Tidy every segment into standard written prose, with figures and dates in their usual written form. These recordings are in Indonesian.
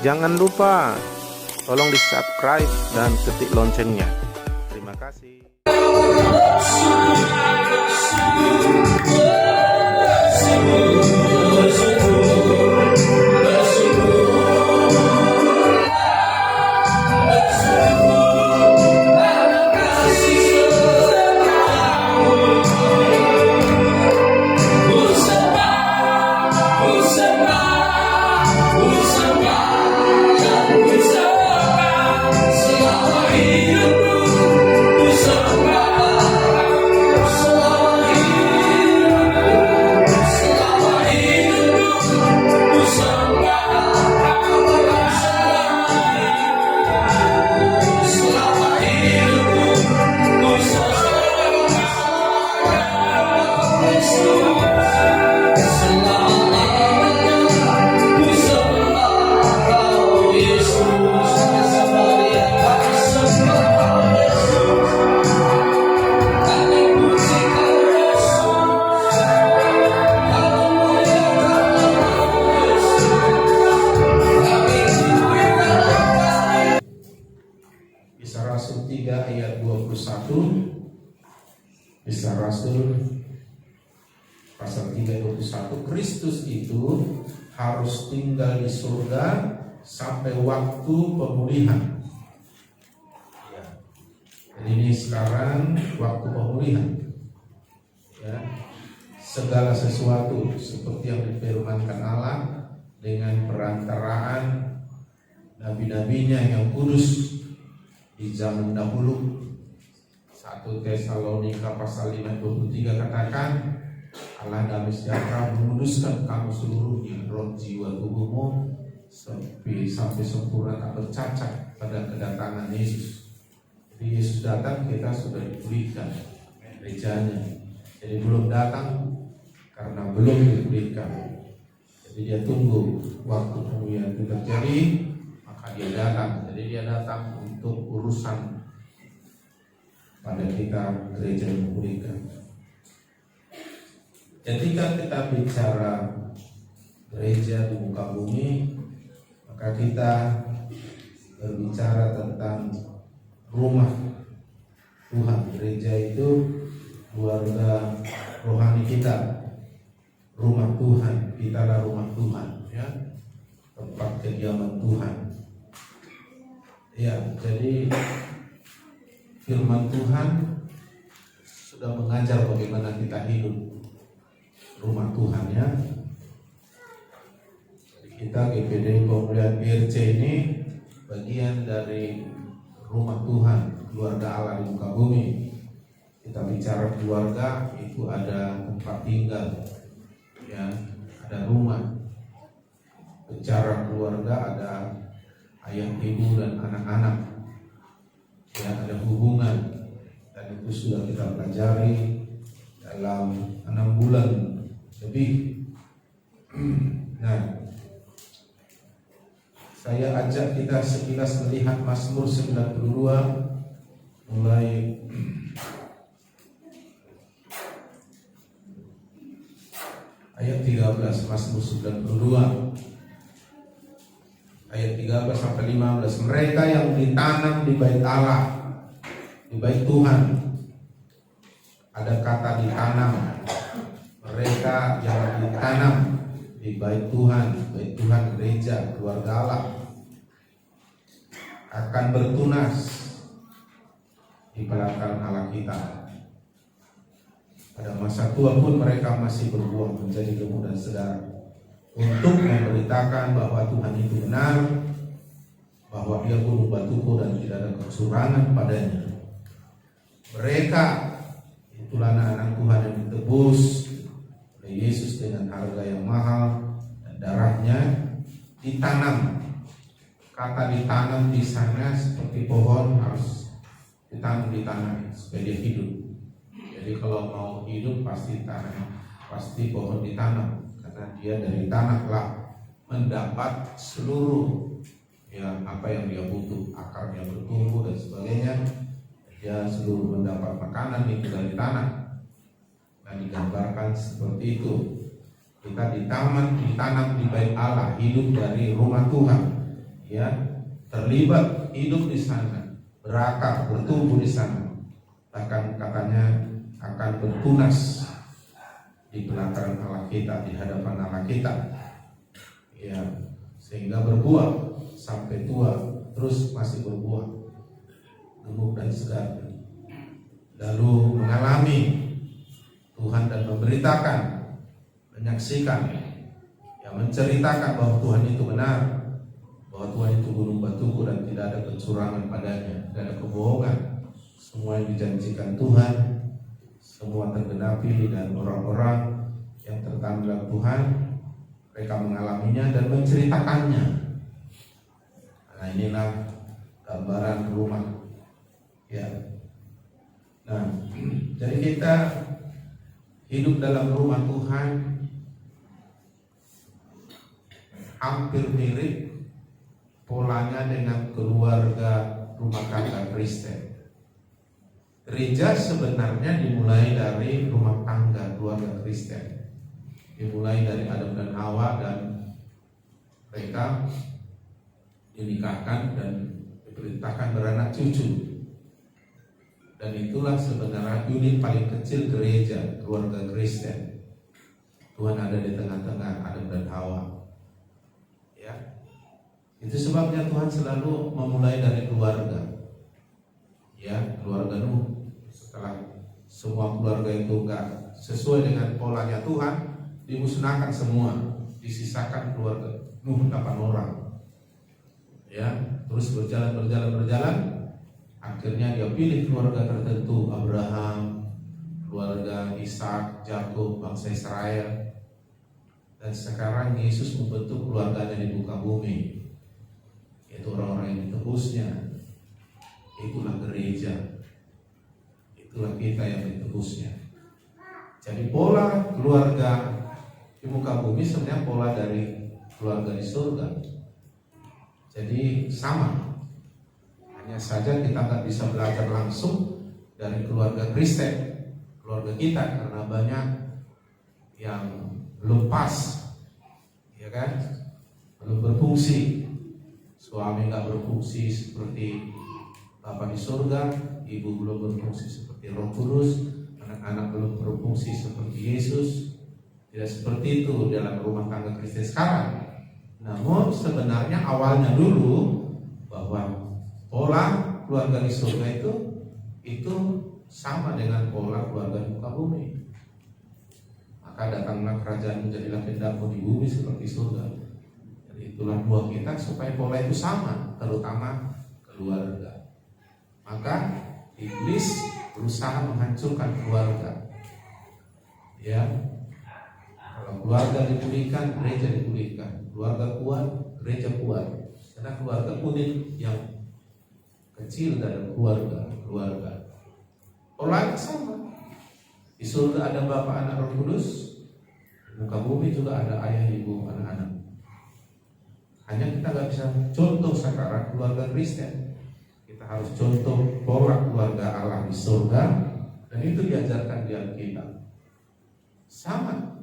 jangan lupa tolong di subscribe dan ketik loncengnya. Terima kasih. Kisah Rasul 3 ayat 21. Kisah Rasul pasal 3 ayat 21. Kristus itu harus tinggal di surga sampai waktu pemulihan. Ya. Jadi ini sekarang waktu pemulihan. Ya. Segala sesuatu seperti yang difirmankan Allah dengan perantaraan nabi-nabinya yang kudus di zaman dahulu. 1 Tesalonika pasal 5:23 katakan, Allah damai sejahtera menguduskan kamu seluruhnya, roh, jiwa, tubuhmu sampai sempurna tak bercacat pada kedatangan Yesus. Jadi Yesus datang, kita sudah dipulihkan gerejanya. Jadi belum datang karena belum dipulihkan. Jadi dia tunggu waktu pemulihan itu terjadi, maka dia datang. Jadi dia datang untuk urusan pada kita gereja yang dipulihkan. Ketika kita bicara gereja di muka bumi, maka kita berbicara tentang rumah Tuhan. Gereja itu keluarga rohani kita, rumah Tuhan. Kita adalah rumah Tuhan, ya, tempat kediaman Tuhan. Ya, jadi firman Tuhan sudah mengajar bagaimana kita hidup rumah Tuhan, ya. Jadi kita GPD Pemulihan IRC ini bagian dari rumah Tuhan, keluarga Allah di muka bumi. Kita bicara keluarga, itu ada tempat tinggal, ya, ada rumah. Bicara keluarga, ada ayah, ibu, dan anak-anak, ya, ada hubungan. Dan itu sudah kita pelajari dalam 6 bulan lebih. Nah, saya ajak kita sekilas melihat Mazmur 92 mulai ayat 13. Mazmur 92 ayat 13 sampai 15. Mereka yang ditanam di bait Allah, di bait Tuhan. Ada kata ditanam. Mereka yang ditanam di bait Tuhan gereja, keluarga Allah, akan bertunas di belakang Allah kita. Pada masa tua pun mereka masih berbuah menjadi lembu dan segar, untuk memberitakan bahwa Tuhan itu benar, bahwa Dia gunung batuku dan tidak ada kecurangan padanya. Mereka itulah anak-anak Tuhan yang ditebus oleh Yesus dengan harga yang mahal, dan darahnya ditanam. Kata ditanam di sana seperti pohon harus ditanam di tanah supaya dia hidup. Jadi kalau mau hidup pasti tanam, pasti pohon ditanam, karena dia dari tanah lah mendapat seluruh, ya, apa yang dia butuh, akarnya bertumbuh dan sebagainya. Dia seluruh mendapat makanan itu dari tanah. Dan digambarkan seperti itu. Kita ditanam di bait Allah, hidup dari rumah Tuhan, ya, terlibat, hidup di sana, berakar, bertumbuh di sana, bahkan katanya akan bertunas di pelataran Allah kita, di hadapan Allah kita, ya, sehingga berbuah sampai tua, terus masih berbuah, gemuk dan segar, lalu mengalami Tuhan dan memberitakan, menyaksikan, yang menceritakan bahwa Tuhan itu benar, bahwa Tuhan itu gunung batuku dan tidak ada kecurangan padanya, tidak ada kebohongan. Semua yang dijanjikan Tuhan, semua tergenapi, dan orang-orang yang tertanam dalam Tuhan, mereka mengalaminya dan menceritakannya. Nah, inilah gambaran rumah, ya. Nah, jadi kita hidup dalam rumah Tuhan hampir mirip polanya dengan keluarga rumah tangga Kristen. Gereja sebenarnya dimulai dari rumah tangga keluarga Kristen, dimulai dari Adam dan Hawa, dan mereka dinikahkan dan diperintahkan beranak cucu. Dan itulah sebenarnya unit paling kecil gereja, keluarga Kristen. Tuhan ada di tengah-tengah Adam dan Hawa, ya. Itu sebabnya Tuhan selalu memulai dari keluarga, ya, keluarga Nuh. Setelah semua keluarga itu enggak sesuai dengan polanya Tuhan, dimusnahkan semua, disisakan keluarga Nuh 8 orang, ya. Terus berjalan. Akhirnya dia pilih keluarga tertentu, Abraham, keluarga Ishak, Yakub, bangsa Israel. Dan sekarang Yesus membentuk keluarganya di muka bumi, yaitu orang-orang yang ditebusnya. Itulah gereja, itulah kita yang ditebusnya. Jadi pola keluarga di muka bumi sebenarnya pola dari keluarga di surga. Jadi sama. Hanya saja kita nggak bisa belajar langsung dari keluarga Kristen, keluarga kita, karena banyak yang belum pas, ya kan, belum berfungsi. Suami nggak berfungsi seperti Bapa di surga, ibu belum berfungsi seperti Roh Kudus, anak-anak belum berfungsi seperti Yesus. Tidak seperti itu dalam rumah tangga Kristen sekarang. Namun sebenarnya awalnya dulu bahwa pola keluarga di surga itu sama dengan pola keluarga di muka bumi. Maka datanglah kerajaan, menjadilah kehendakmu di bumi seperti surga. Jadi itulah doa kita supaya pola itu sama, terutama keluarga. Maka iblis berusaha menghancurkan keluarga, ya. Kalau keluarga dipulihkan, gereja dipulihkan. Keluarga kuat, gereja kuat. Karena keluarga unit yang kecil dalam keluarga. Polanya sama. Di surga ada Bapa, Anak, Roh Kudus. Di muka bumi juga ada ayah, ibu, anak-anak. Hanya kita nggak bisa contoh sekarang keluarga Kristen. Kita harus contoh pola keluarga Allah di surga, dan itu diajarkan di Alkitab. Sama.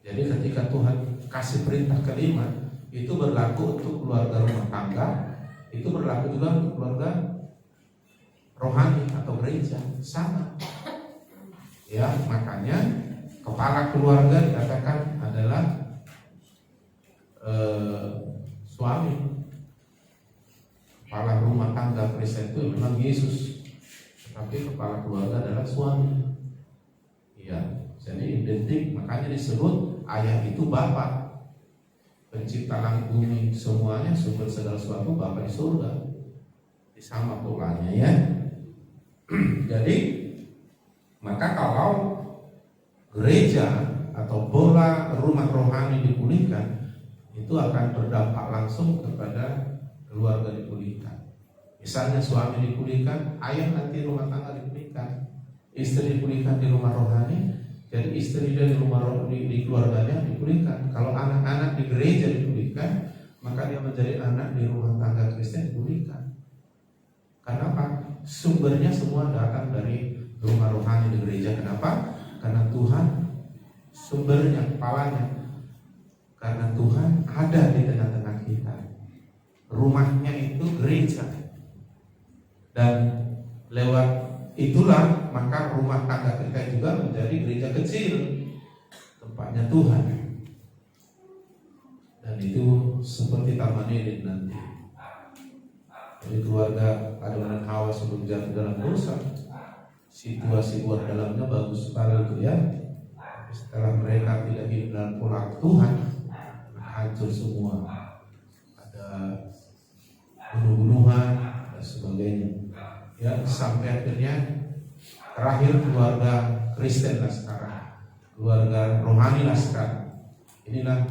Jadi ketika Tuhan kasih perintah kelima, itu berlaku untuk keluarga rumah tangga, itu berlaku juga untuk keluarga rohani atau gereja, sama. Ya, makanya kepala keluarga dikatakan adalah suami. Kepala rumah tangga Kristen itu memang Yesus, tapi kepala keluarga adalah suami. Ya, jadi identik, makanya disebut ayah itu Bapa. Pencipta langit bumi semuanya, sumber segala sesuatu, Bapa di surga. Sama polanya, ya. Jadi maka kalau gereja atau pola rumah rohani dipulihkan, itu akan berdampak langsung kepada keluarga dipulihkan. Misalnya suami dipulihkan, ayah nanti rumah tangga dipulihkan, istri dipulihkan di rumah rohani, jadi istri dari rumah di keluarganya dipulihkan. Kalau anak-anak di gereja dipulihkan, maka dia menjadi anak di rumah tangga Kristen dipulihkan. Kenapa? Sumbernya semua datang dari rumah rohani di gereja. Kenapa? Karena Tuhan sumbernya, kepalanya. Karena Tuhan ada di tengah-tengah kita. rumahnya itu gereja, dan lewat itulah maka rumah tangga kita juga menjadi gereja kecil, tempatnya Tuhan. Dan itu seperti Taman Eden nanti. Jadi keluarga Adam dan Hawa sebelum jatuh dalam dosa, situasi luar dalamnya bagus sekali itu ya. Tapi setelah mereka tidak hidup dalam pola Tuhan, hancur semua. Ada bunuh-bunuhan dan sebagainya. Ya, sampai akhirnya terakhir keluarga Kristen lah sekarang, keluarga rohani lah sekarang. Inilah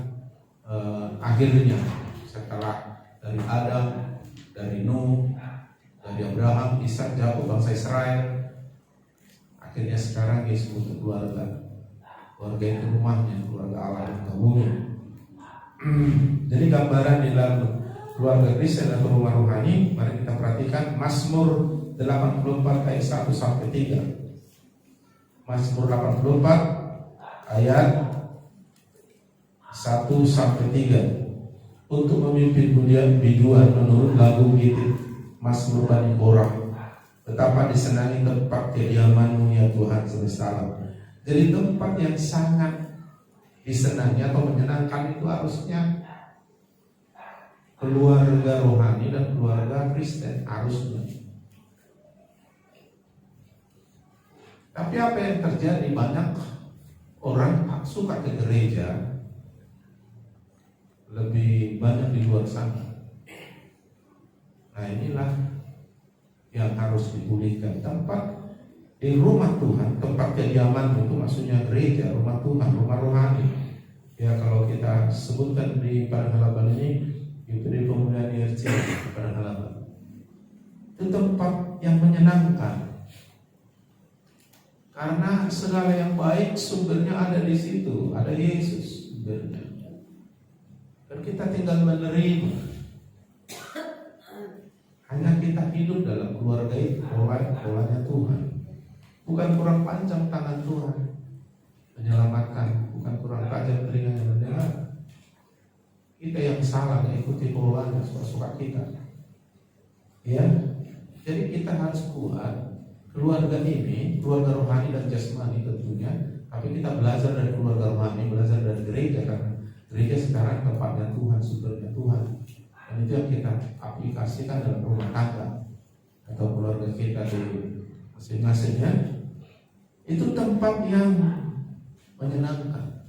akhirnya setelah dari Adam, dari Nuh, dari Abraham, Ishak, Yakub, bangsa Israel, akhirnya sekarang Yesus butuh keluarga. Keluarga itu rumahnya, keluarga Allah di muka bumi. Jadi gambaran di dalam keluarga Kristen atau rumah rohani, mari kita perhatikan Mazmur 84 ayat 1 sampai 3. Mazmur 84 ayat 1 sampai 3. Untuk memimpin biduan menurut lagu Gitit Mazmur Bani Korah. Betapa disenangi tempat kediaman-Mu ya Tuhan semesta alam. Jadi tempat yang sangat disenangi atau menyenangkan itu harusnya keluarga rohani dan keluarga Kristen harusnya. Tapi apa yang terjadi, banyak orang suka ke gereja, lebih banyak di luar sana. Nah inilah yang harus dipulihkan. Tempat di rumah Tuhan, tempat kediaman itu maksudnya gereja, rumah Tuhan, rumah rohani. Ya kalau kita sebutkan di Padang Halaban ini, itu di pemulihan IRC di Padang Halaban. Itu tempat yang menyenangkan. Karena segala yang baik sumbernya ada di situ, ada Yesus sumbernya. Dan kita tinggal menerima. Hanya kita hidup dalam keluarga itu, polanya Tuhan. Bukan kurang panjang tangan Tuhan menyelamatkan, bukan kurang tajam telinganya mendengar. Kita yang salah mengikuti polanya suka-suka kita. Ya, jadi kita harus kuat. Keluarga ini, keluarga rohani dan jasmani tentunya. Tapi kita belajar dari keluarga rohani, belajar dari gereja, karena gereja sekarang tempatnya Tuhan, sumbernya Tuhan. Dan itu yang kita aplikasikan dalam rumah tangga atau keluarga kita di masing-masingnya. Itu tempat yang menyenangkan.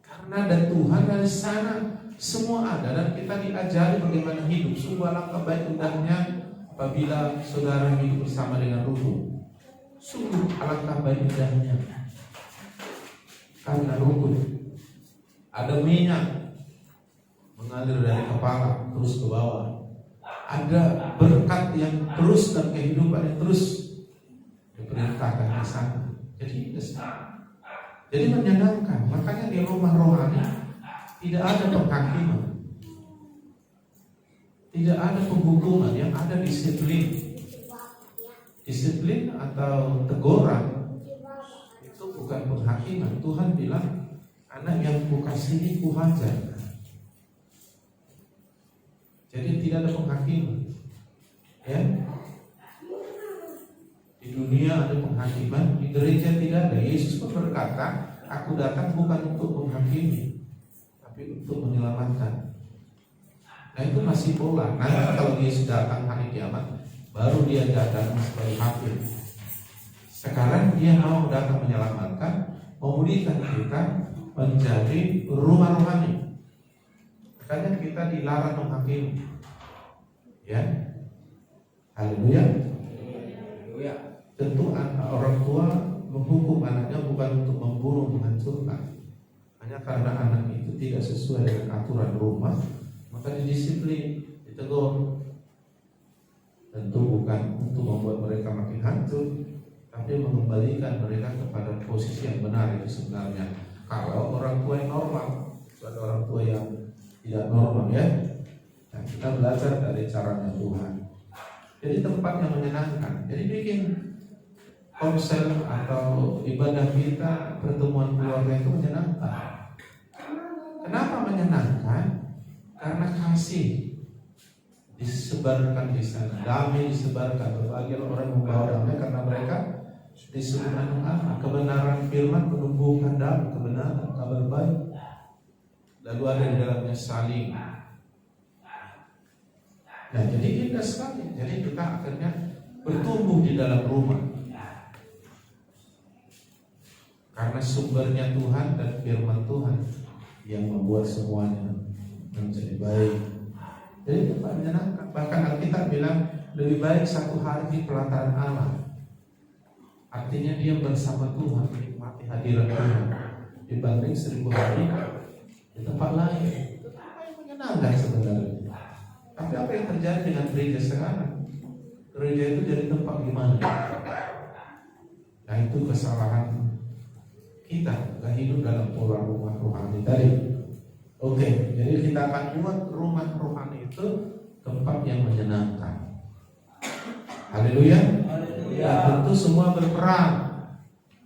Karena ada Tuhan dari sana semua ada, dan kita diajari bagaimana hidup. Sungguh alangkah baik indahnya apabila saudara hidup bersama dengan rukun. Sungguh alangkah baik indahnya. Karena rukun ada minyak mengalir dari kepala terus ke bawah. Ada berkat yang terus dan kehidupan yang terus diperintahkan ke sana. Jadi menyenangkan. Makanya di rumah rohani tidak ada penghakiman, tidak ada penghukuman, yang ada disiplin. Disiplin atau teguran itu bukan penghakiman. Tuhan bilang, anak yang kukasihi kuhajar. Jadi tidak ada penghakiman. Ya. Di dunia ada penghakiman, di gereja tidak ada. Yesus pun berkata, aku datang bukan untuk menghakimi, tapi untuk menyelamatkan. Nah itu masih pola. Nanti kalau Yesus datang hari kiamat, baru dia datang sebagai hakim. Sekarang dia mau datang menyelamatkan, memulihkan kita menjadi rumah rohani. Makanya kita dilarang menghakimi. Ya, haleluya. Tentu orang tua menghukum anaknya bukan untuk membunuh, menghancurkan. Hanya karena anak itu tidak sesuai dengan aturan rumah, maka didisiplin, ditegur. Tentu bukan untuk membuat mereka makin hancur, tapi mengembalikan mereka kepada posisi yang benar itu sebenarnya. Kalau orang tua yang normal, bukan orang tua yang tidak normal ya. Nah, kita belajar dari caranya Tuhan. Jadi tempat yang menyenangkan. Jadi bikin konsel atau ibadah kita, pertemuan keluarga itu menyenangkan. Kenapa menyenangkan? karena kasih disebarkan di sana, damai disebarkan, berbagai orang membawa damai karena mereka disebut anak-anak. Kebenaran firman menumbuhkan damai, kebenaran, kabar baik. Lalu ada di dalamnya saling. Nah, jadi indah sekali. Jadi kita akhirnya bertumbuh di dalam rumah. Karena sumbernya Tuhan dan firman Tuhan yang membuat semuanya menjadi baik. Jadi tempat menyenangkan. Bahkan Alkitab bilang lebih baik satu hari di pelataran Allah. Artinya dia bersama Tuhan, menikmati hadirat Tuhan, dibanding 1000 hari di tempat lain. Itu apa yang menyenangkan sebenarnya. Tapi apa yang terjadi dengan gereja sekarang? Gereja itu jadi tempat gimana? Nah, itu kesalahan kita, gak hidup dalam pola rumah rohani tadi. Oke, jadi kita akan buat rumah rohani itu tempat yang menyenangkan. Haleluya. Ya, tentu semua berperan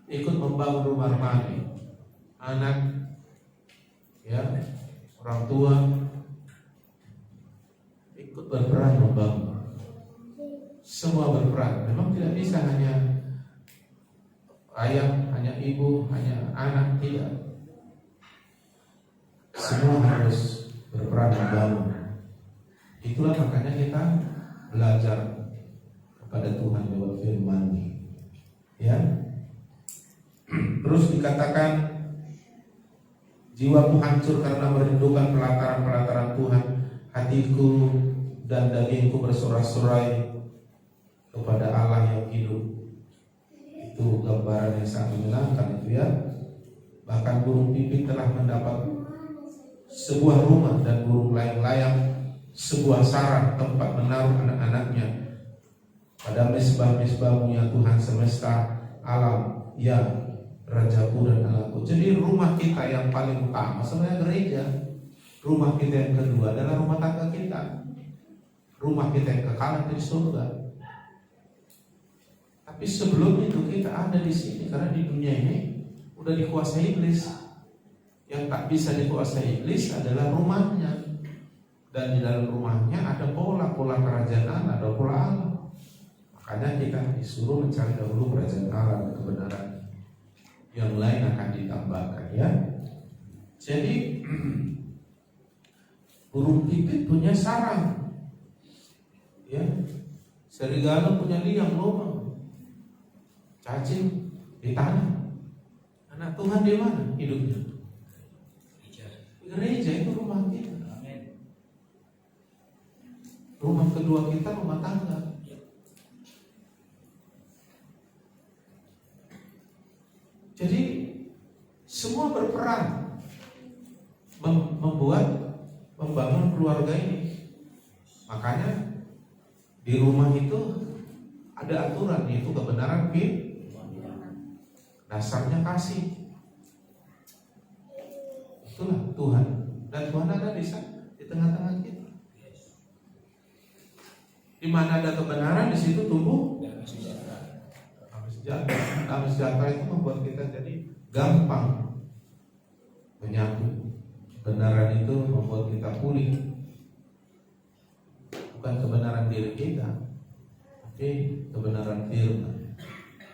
ikut membangun rumah rohani. Anak, ya, orang tua ikut berperan membangun. Semua berperan. Memang tidak bisa hanya ayah, hanya ibu, hanya anak, tidak. Semua harus berperan membangun. Itulah makanya kita belajar kepada Tuhan lewat firman-Nya. Ya. Terus dikatakan jiwaku hancur karena merindukan pelataran-pelataran Tuhan. Hatiku dan dagingku bersorak-sorai kepada Allah yang hidup. Itu gambaran yang sangat menyenangkan itu ya. Bahkan burung pipit telah mendapat sebuah rumah dan burung layang-layang sebuah sarang tempat menaruh anak-anaknya. Pada mesbah-mesbahmu ya Tuhan semesta alam, ya Rajaku dan Allahku. Jadi rumah kita yang paling utama sebenarnya gereja. Rumah kita yang kedua adalah rumah tangga kita. Rumah kita yang kekal di surga. Tapi sebelum itu kita ada di sini karena di dunia ini udah dikuasai iblis. Yang tak bisa dikuasai iblis adalah rumahnya. Dan di dalam rumahnya ada pola-pola kerajaan Allah, ada pola Allah. Makanya kita disuruh mencari dahulu kerajaan Allah dan kebenaran. Yang lain akan ditambahkan ya. Jadi burung pipit punya sarang, ya. Serigala punya liang lubang, cacing di tanah. Anak Tuhan di mana hidupnya? Gereja itu rumah kita. Rumah kedua kita rumah tangga. Jadi semua berperan membangun keluarga ini. Makanya di rumah itu ada aturan, yaitu kebenaran dasarnya kasih. Itulah Tuhan, dan Tuhan ada di tengah-tengah kita. Di mana ada kebenaran, di situ tumbuh damai sejahtera. Itu membuat kita jadi gampang menyatu. Kebenaran itu membuat kita pulih. Bukan kebenaran diri kita, tapi kebenaran firman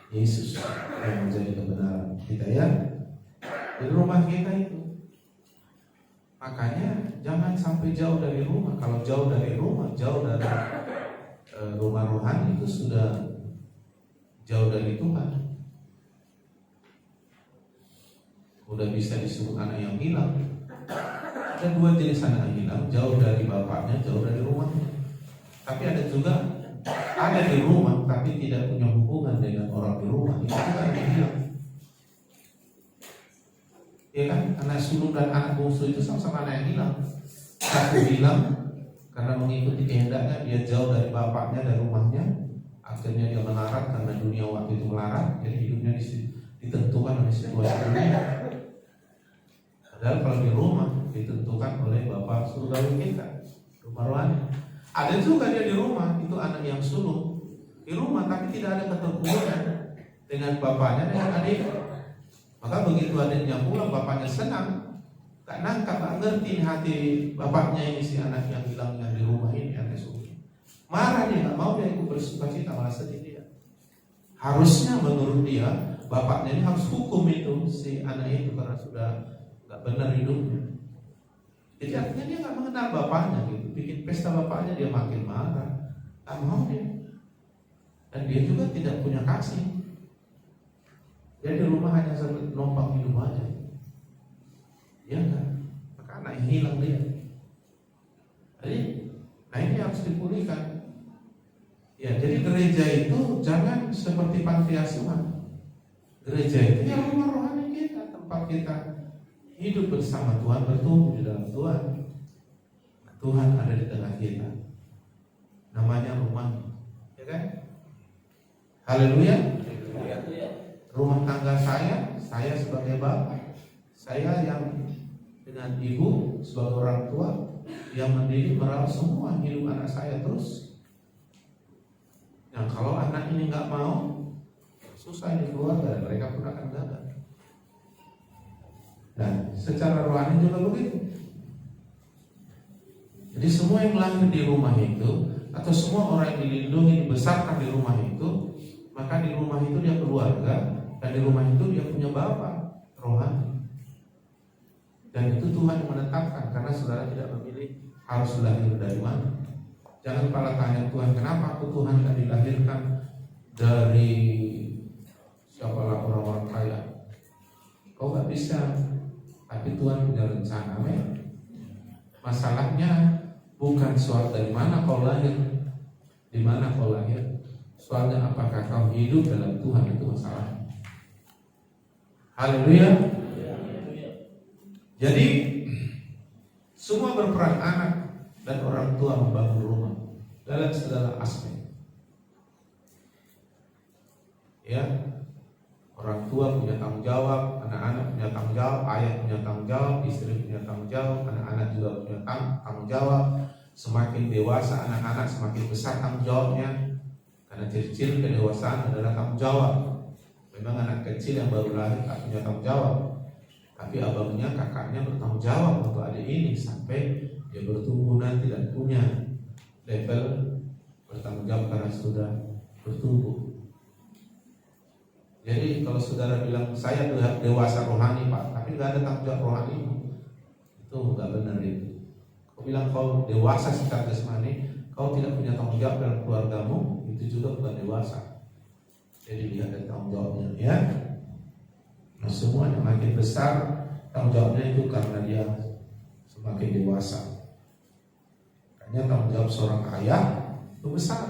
Yesus yang menjadi kebenaran kita ya. Di rumah kita itu. Makanya jangan sampai jauh dari rumah. Kalau jauh dari rumah, jauh dari rumah rohani, itu sudah jauh dari Tuhan. Udah bisa disebut anak yang hilang. Ada dua jenis anak yang hilang, jauh dari bapaknya, jauh dari rumahnya. Tapi ada juga ada di rumah tapi tidak punya hubungan dengan orang di rumah. Itu juga anak yang hilang. Ya kan, anak sulung dan anak bungsu itu sama-sama anak yang hilang. Satu hilang karena mengikuti kehendaknya, dia jauh dari bapaknya dan rumahnya. Akhirnya dia melarat karena dunia waktu itu melarat. Jadi hidupnya ditentukan oleh situasi dunia. Padahal kalau di rumah ditentukan oleh Bapa surgawi kita, rumah rohani. Ada juga dia di rumah, itu anak yang sulung di rumah tapi tidak ada keterhubungan dengan bapaknya dengan adik. Maka begitu adiknya pulang, bapaknya senang Gak nangkap, gak ngerti hati bapaknya ini, si anak yang hilang yang di rumah ini, anak sulung. Marah dia, gak mau dia ikut bersuka cita, malah sedih dia. Harusnya menurut dia, bapaknya ini harus hukum itu si anak itu karena sudah gak benar hidupnya. Jadi artinya dia gak mengenal bapaknya gitu. Bikin pesta bapaknya dia makin marah. Gak mau dia. Dan dia juga tidak punya kasih. Dia di rumah hanya numpang hidup aja. Ya kan? Maka anak hilang dia. Jadi, nah ini harus dipulihkan. Ya, jadi gereja itu jangan seperti panti asuhan. Gereja itu ya rumah rohani kita, tempat kita hidup bersama Tuhan, bertumbuh di dalam Tuhan. Tuhan ada di tengah kita. Namanya rumah, ya kan? Haleluya. Rumah tangga saya sebagai bapak, saya yang dengan ibu sebagai orang tua yang mendidik merawat semua hidup anak saya terus. Nah, kalau anak ini nggak mau, susah di keluarga, mereka pun akan gagal. Dan secara rohani juga begitu. Jadi semua yang lahir di rumah itu, atau semua orang yang dilindungi, dibesarkan di rumah itu, maka di rumah itu dia keluarga, dan di rumah itu dia punya bapak rohani. Dan itu Tuhan yang menetapkan, karena saudara tidak memilih harus lahir dari mana. Jangan pala tanya Tuhan, kenapa aku Tuhan tidak dilahirkan dari siapalah orang-orang kaya? Kau gak bisa, tapi Tuhan punya rencana. Masalahnya bukan soal dari mana kau lahir, di mana kau lahir. Soalnya apakah kau hidup dalam Tuhan, itu masalahnya. Haleluya. Jadi semua berperan, anak dan orang tua membangun rumah dalam segala aspek. Ya, orang tua punya tanggung jawab, anak-anak punya tanggung jawab, ayah punya tanggung jawab, istri punya tanggung jawab, anak-anak juga punya tanggung jawab. Semakin dewasa anak-anak, semakin besar tanggung jawabnya. Karena ciri-ciri kedewasaan adalah tanggung jawab. Memang anak kecil yang baru lahir tak punya tanggung jawab, tapi abangnya, kakaknya bertanggung jawab untuk adik ini sampai dia bertumbuh nanti dan punya level bertanggung jawab karena sudah bertumbuh. Jadi kalau saudara bilang saya dewasa rohani Pak, tapi nggak ada tanggung jawab rohani, itu nggak benar itu. Kau bilang kau dewasa secara jasmani, kau tidak punya tanggung jawab dalam keluargamu, itu juga bukan dewasa. Jadi dia ada tanggung jawabnya, ya. Nah, semuanya makin besar tanggung jawabnya itu karena dia semakin dewasa. Makanya tanggung jawab seorang ayah itu besar.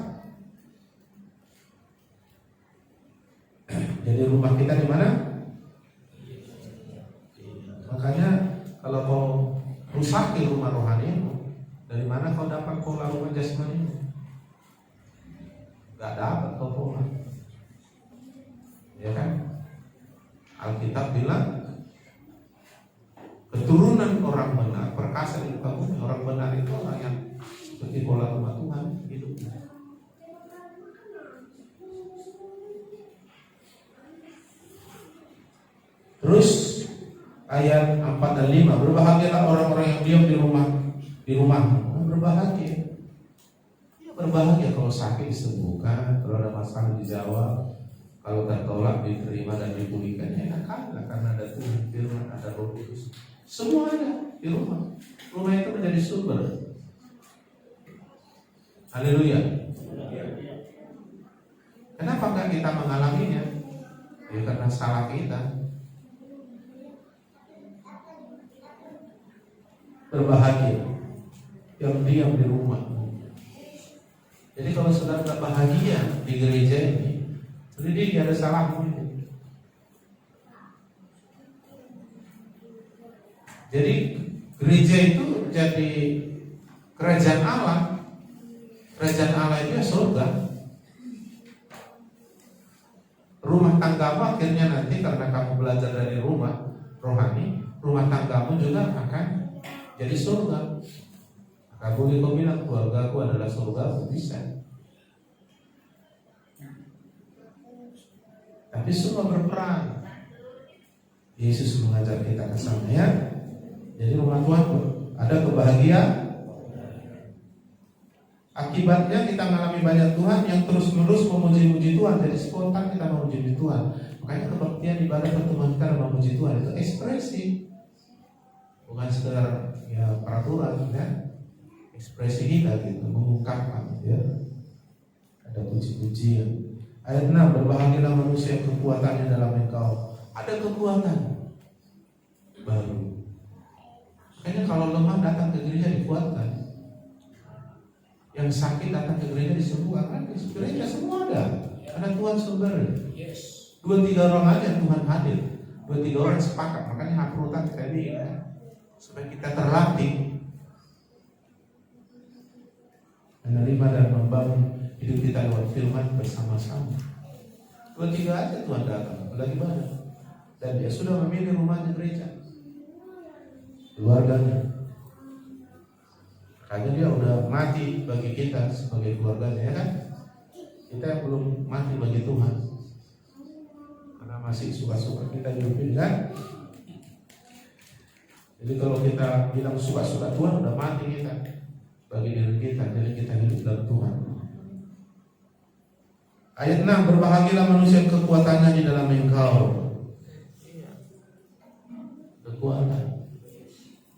Jadi rumah kita di mana? Makanya kalau kau rusaki rumah rohanimu, dari mana kau dapat pola rumah jasmanimu? Gak dapat kau pola. Ya kan? Alkitab bilang keturunan orang benar perkasa di muka bumi. Orang benar itu orang yang seperti pola rumah Tuhan hidupnya. Terus ayat 4 dan 5, berbahagialah orang-orang yang diam di rumah. Berbahagia. Ya, berbahagia kalau sakit disembuhkan, kalau ada masalah dijawab, kalau tertolak diterima dan dipulihkan. Enak karena ada Tuhan, firman, ada Roh Kudus. Semua ada di rumah. Rumah itu menjadi sumber. Haleluya. Kenapa enggak kita mengalaminya? Ya karena salah kita. Berbahagia yang diam di rumah. Jadi kalau saudara tak bahagia di gereja ini, jadi dia ada salah itu. Jadi gereja itu jadi kerajaan Allah. Kerajaan Allah itu ya surga. Rumah tanggamu akhirnya nanti karena kamu belajar dari rumah rohani, rumah tanggamu juga akan jadi surga. Maka boleh kau bilang keluargaku adalah surga, bisa. Tapi semua berperan. Yesus mengajar kita ke sana, ya. Jadi rumah Tuhan ada kebahagiaan. Akibatnya kita mengalami banyak Tuhan yang terus-menerus memuji-muji Tuhan. Jadi spontan kita memuji Tuhan. Makanya kebaktian ibadah pertemuan kita memuji Tuhan itu ekspresi, bukan sekedar ya peraturan, ya. Ekspresi kita gitu, mengungkapkan, ya. Ada puji-pujian. Ayat 6, berbahagialah manusia kekuatannya dalam Engkau. Ada kekuatan baru. Makanya kalau lemah datang ke gereja dikuatkan. Yang sakit datang ke gereja disembuhkan. Di gereja semua ada. Karena Tuhan sumber. 2-3 orang aja Tuhan hadir. 2-3 orang sepakat. Makanya haprutan kita ini ya, supaya kita terlatih menerima dan membangun hidup kita lewat firman bersama-sama. 2-3 aja Tuhan datang. Lagi banyak. Dan dia sudah memilih rumahnya gereja, keluarganya. Makanya dia udah mati bagi kita sebagai keluarganya, ya kan? Kita yang belum mati bagi Tuhan, karena masih suka-suka kita hidupin, kan? Jadi kalau kita bilang suka-suka Tuhan, udah mati kita bagi diri kita. Jadi kita hidup dalam Tuhan. Ayat 6, berbahagialah manusia kekuatannya di dalam Engkau. Kekuatan.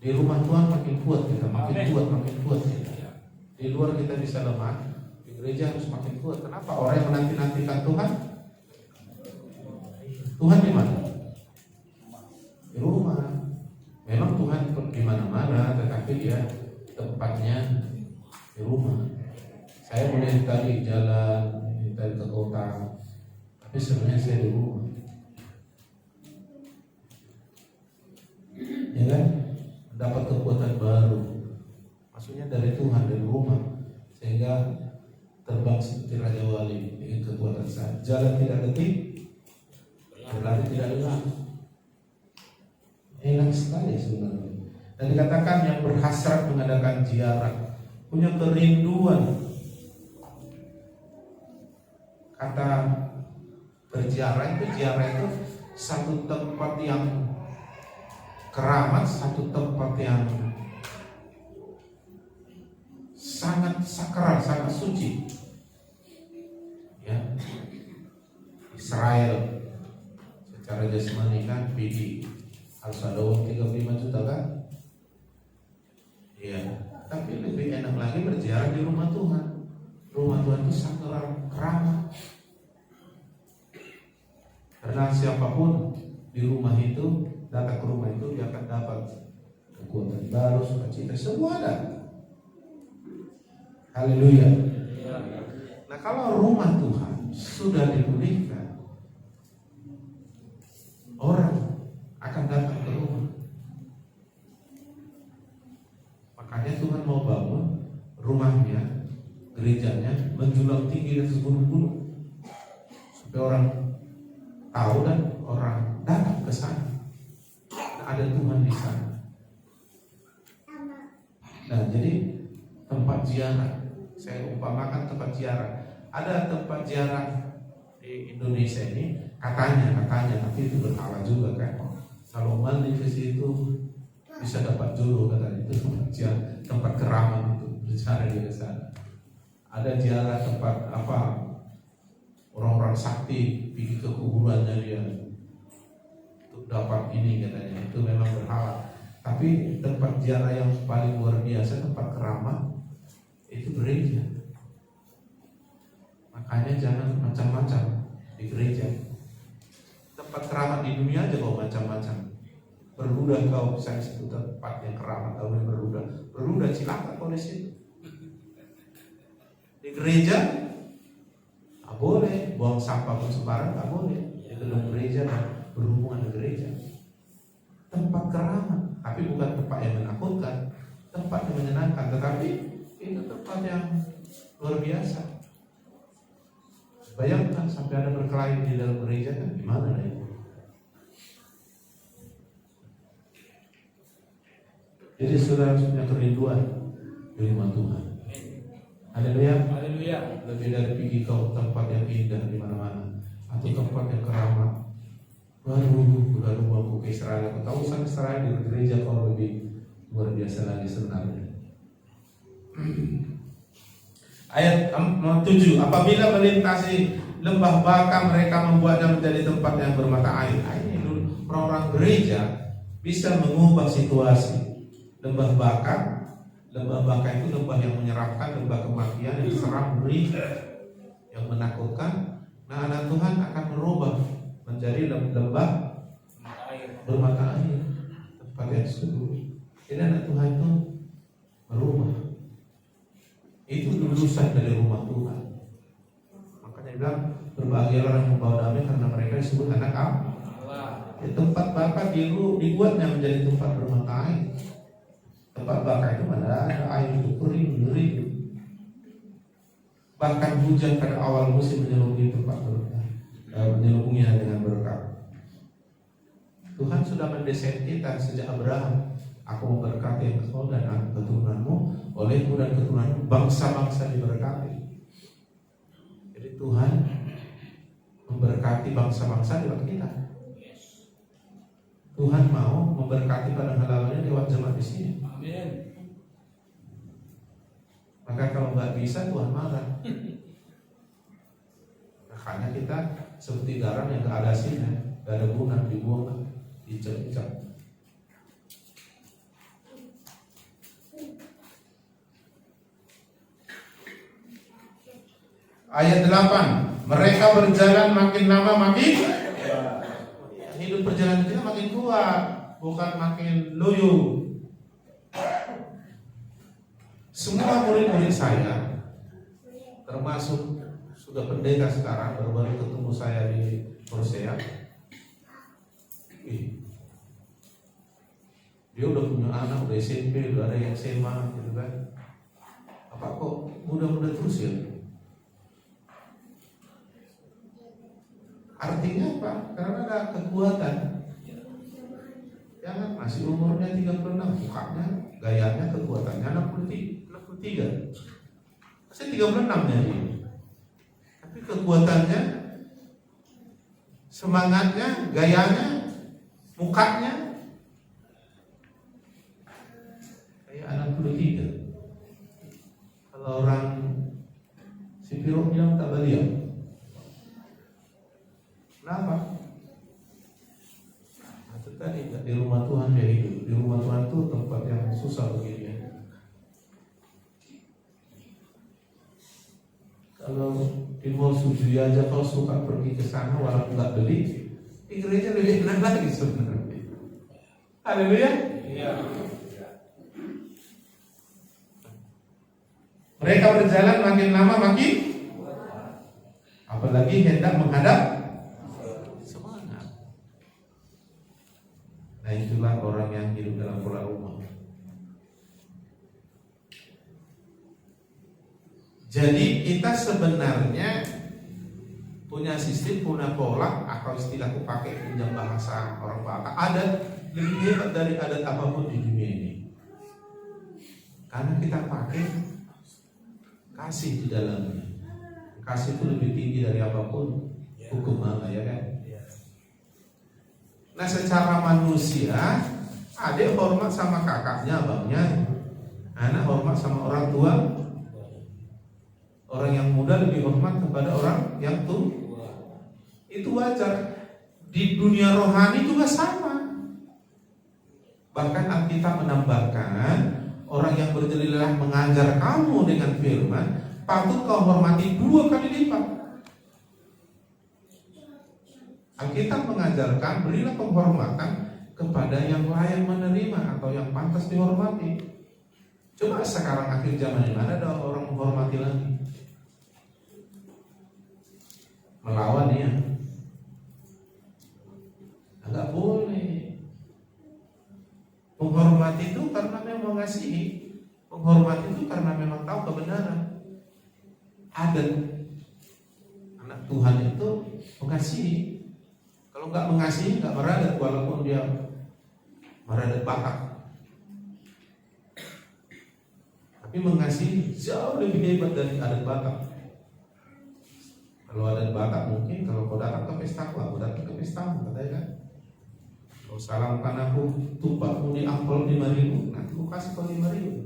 Di rumah Tuhan makin kuat kita, makin kuat kita. Di luar kita bisa lemah, di gereja harus makin kuat. Kenapa? Orang yang menanti-nantikan Tuhan, Tuhan di mana? Di rumah. Memang Tuhan di mana-mana, tetapi dia tempatnya di rumah. Saya boleh tadi jalan, tadi ke kota, tapi sebenarnya saya di rumah. Ya kan? Dapat kekuatan baru, maksudnya dari Tuhan, dari rumah, sehingga terbang seperti Raja Wali dengan kekuatan saya. Jalan tidak letih, berlari tidak lelah. Enak sekali sebenarnya. Dan dikatakan yang berhasrat mengadakan ziarah, punya kerinduan. Kata berziarah itu satu tempat yang keramat, satu tempat yang sangat sakral, sangat suci. Ya, Israel secara jasmani kan PD harus ada uang 35 juta kan? Iya. Tapi lebih enak lagi berziarah di rumah Tuhan. Rumah Tuhan itu sakral, keramat. Karena siapapun di rumah itu, datang ke rumah itu, dia akan dapat kekuatan baru, sukacita, semua ada. Haleluya. Nah, kalau rumah Tuhan sudah dipulihkan, orang akan datang ke rumah. Makanya Tuhan mau bangun rumahnya, gerejanya menjulang tinggi di atas gunung-gunung, supaya orang tahu dan orang datang ke sana. Ada Tuhan di sana. Nah, jadi tempat ziarah, saya umpamakan tempat ziarah. Ada tempat ziarah di Indonesia ini, katanya, tapi itu berhala juga kan. Kalau mandi ke situ bisa dapat jodoh, katanya. Itu tempat ziarah, tempat keramat itu, berziarah di sana. Ada ziarah tempat apa? Orang-orang sakti pergi ke kuburannya dia untuk dapat ini, katanya. Itu memang berhala. Tapi tempat ziarah yang paling luar biasa, tempat keramat, itu gereja. Makanya jangan macam-macam di gereja. Tempat keramat di dunia aja kau macam-macam. Berludah kau, saya sebut tempat yang keramat, kau berludah cilaka kau di situ. Di gereja tak boleh buang sampah pun sembarang, tak boleh. Di dalam gereja berhubungan dengan gereja. Tempat keramat, tapi bukan tempat yang menakutkan, tempat yang menyenangkan, tetapi itu tempat yang luar biasa. Bayangkan sampai ada berkelahi di dalam gereja, kan gimana itu? Jadi saudara punya kerinduan di rumah Tuhan. Haleluya. Haleluya. Lebih dari pergi ke tempat yang indah di mana-mana, atau tempat yang keramat. Baru bangku ke Israel. Aku tahu sang Israel di gereja kau lebih luar biasa lagi senangnya. Ayat 7, apabila melintasi lembah Baka mereka membuatnya menjadi tempat yang bermata air. Ini orang-orang gereja bisa mengubah situasi. Lembah Baka itu lembah yang menyeramkan, lembah kematian yang seram, ngeri, yang menakutkan. Nah, anak Tuhan akan merubah menjadi lembah bermata air, tempat yang sejuk. Jadi anak Tuhan itu merubah. Itu lulusan dari rumah Tuhan. Makanya bilang berbahagia orang yang membawa damai karena mereka disebut anak Allah. Ya, tempat Baka dibuatnya menjadi tempat bermata air. Tempat Baka itu mana ada air itu kering, ngeri. Bahkan hujan pada awal musim menyelubungi tempat berkah, menyelubunginya dengan berkat. Tuhan sudah mendesain kita sejak Abraham. Aku memberkati engkau dan keturunanmu, olehmu dan keturunanmu bangsa-bangsa diberkati. Jadi Tuhan memberkati bangsa-bangsa lewat kita. Tuhan mau memberkati pada hal-halnya lewat jemaat di sini. Amin. Maka kalau nggak bisa Tuhan marah. Makanya kita seperti garam yang nggak ada asinnya, nggak ada guna, dibuang, dicap-cap. Ayat 8, mereka berjalan makin lama makin hidup perjalanan kita makin kuat, bukan makin loyo. Semua murid-murid saya, termasuk sudah pendeta sekarang, baru-baru ketemu saya di Persea. Dia udah punya anak, udah SMP, udah ada yang SMA, gitu kan. Apa kok muda-muda terus ya? Artinya apa? Karena ada kekuatan. Jangan masih umurnya 36, mukanya, gayanya, kekuatannya 63. Masih 36 jadi. Tapi kekuatannya, semangatnya, gayanya, mukanya kayak anak 63. Kalau orang si Piro bilang tak baliak. Kenapa? Nah, itu tadi di rumah Tuhan dia hidup. Di rumah Tuhan itu tempat yang susah bagi dia. Kalau di mall Suju aja kalau suka pergi ke sana walaupun nggak beli, di gereja lebih enak lagi sebenarnya. Haleluya. Iya. Mereka berjalan makin lama makin, apalagi hendak menghadap. Nah, itulah orang yang hidup dalam pola rumah. Jadi kita sebenarnya punya sistem, punya pola, atau istilahku pakai pinjam bahasa orang Batak, adat lebih hebat dari adat apapun di dunia ini. Karena kita pakai kasih di dalamnya. Kasih itu lebih tinggi dari apapun hukum Allah, ya kan? Nah, secara manusia, adik hormat sama kakaknya, abangnya, anak hormat sama orang tua, orang yang muda lebih hormat kepada orang yang tua. Itu wajar. Di dunia rohani juga sama. Bahkan Alkitab menambahkan, orang yang berjelilah mengajar kamu dengan firman, patut kau hormati 2 kali lipat. Alkitab mengajarkan berilah penghormatan kepada yang layak menerima atau yang pantas dihormati. Coba sekarang akhir zaman ini mana ada orang menghormati lagi? Melawan dia. Enggak boleh. Menghormati itu karena memang mengasihi. Menghormati itu karena memang tahu kebenaran. Adat anak Tuhan itu mengasihi. Kalau nggak mengasihi, nggak meradat, walaupun dia meradat Batak. Tapi mengasihi jauh lebih hebat dari adat Batak. Kalau adat Batak mungkin kalau kau datang ke pesta, aku datang ke pesta, katanya kan. Kau salamkan aku tumpahmu di ampol 5.000, nanti aku kasih kau 5.000.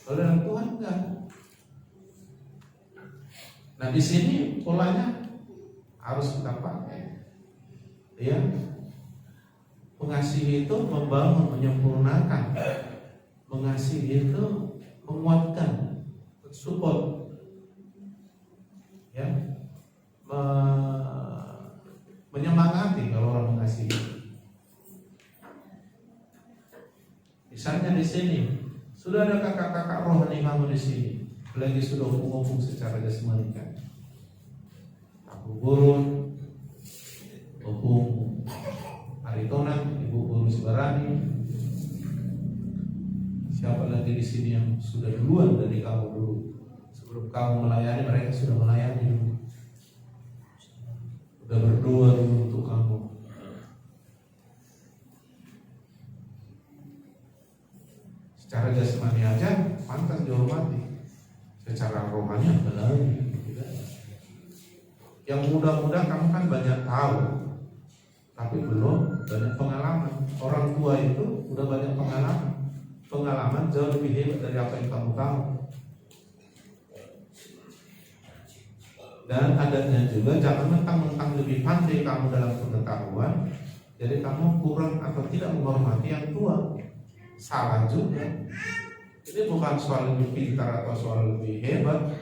Kalau dalam Tuhan enggak. Nah di sini polanya harus kita pakai. Ya, mengasihi itu membangun, menyempurnakan. Mengasihi itu menguatkan, support, ya, menyemangati kalau orang mengasihi. Misalnya di sini sudah ada kakak-kakak rohani kamu di sini, apalagi sudah ngomong secara jasmani kan. Aku guru, opung Aritonang, Ibu Guru Sebarani, siapa lagi di sini yang sudah duluan dari kamu dulu, sebelum kamu melayani mereka sudah melayani dulu, sudah berdoa dulu untuk kamu. Secara jasmani aja pantas dihormati, secara rohani apalagi. Yang muda-muda kamu kan banyak tahu, tapi belum banyak pengalaman. Orang tua itu udah banyak pengalaman. Pengalaman jauh lebih hebat dari apa yang kamu tahu. Dan adanya juga jangan mentang-mentang lebih pandai kamu dalam pengetahuan, jadi kamu kurang atau tidak menghormati yang tua. Salah juga. Ini bukan soal lebih pintar atau soal lebih hebat.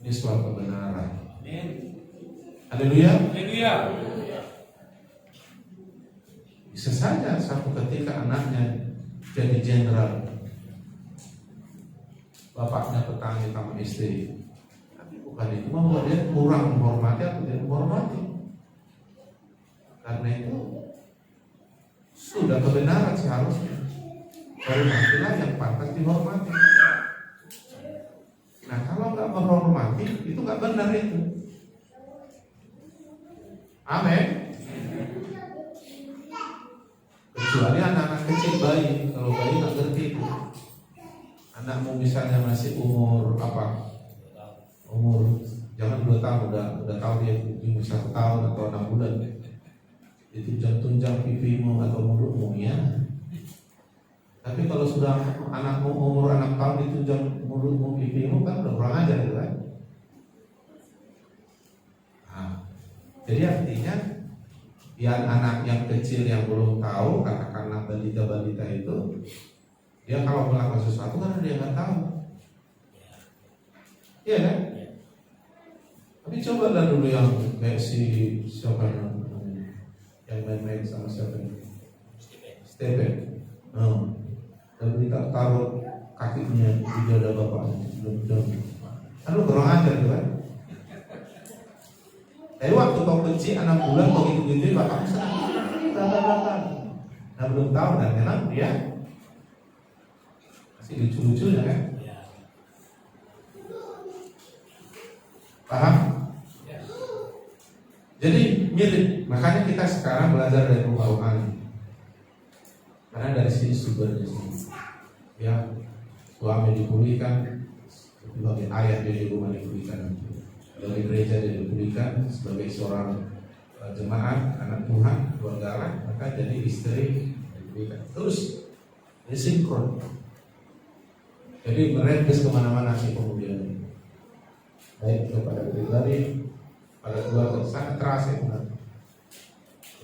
Ini soal kebenaran. Haleluya. Haleluya. Bisa saja satu ketika anaknya jadi jenderal, bapaknya petani sama istri, tapi bukan itu membuat dia kurang menghormati atau tidak menghormati. Karena itu sudah kebenaran seharusnya. Hormatilah yang pantas dihormati. Nah kalau nggak menghormati itu nggak benar itu. Amin. Kecuali anak-anak kecil, bayi. Kalau bayi nggak ngerti itu. Anakmu misalnya masih umur apa? Umur jangan 2 tahun, udah tahu dia umur 1 tahun atau 6 bulan. Ditunjang-tunjang pipimu atau mulutmu ya. Tapi kalau sudah anakmu umur 6 tahun ditunjang mulutmu pipimu kan udah kurang ajar gitu kan. Nah, jadi artinya yang anak yang kecil yang belum tahu, katakanlah balita-balita itu, dia kalau melakukan sesuatu karena dia nggak tahu, iya kan? Tapi cobalah dulu yang kayak siapa yang main-main sama siapa ini? Stephen. Dan kita taruh kakinya di dada bapaknya, belum. Lalu kurang ajar tuh kan? Tapi waktu kau kecil 6 bulan kau gitu-gitu bapakmu senang, nah belum tahu dan memang dia masih lucu-lucunya kan? Paham? Jadi mirip, makanya kita sekarang belajar dari rumah rohani. Karena dari sini sumbernya sini. Ya, suami dipulihkan, sebagai ayah dia di rumah dipulihkan, sebagai gereja dia dipulihkan, sebagai seorang jemaat, anak Tuhan, keluarga Allah, maka jadi istri dipulihkan. Terus disinkron. Jadi merembes kemana-mana si kemudian ini. Baik kepada pribadi, pada keluarga sangat terasa itu.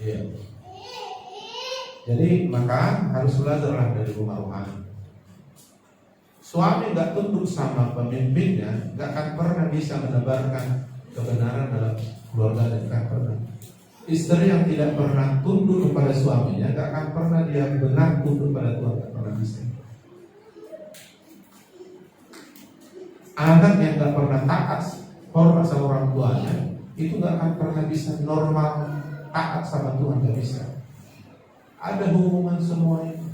Iya. Jadi maka harus belajarlah dari rumah rohani. Suami nggak tunduk sama pemimpinnya, nggak akan pernah bisa menebarkan kebenaran dalam keluarga dan nggak pernah. Istri yang tidak pernah tunduk kepada suaminya, nggak akan pernah dia benar tunduk pada Tuhan, nggak pernah bisa. Anak yang nggak pernah taat hormat sama orang tuanya, itu nggak akan pernah bisa normal taat sama Tuhan, nggak bisa. Ada hubungan semua itu.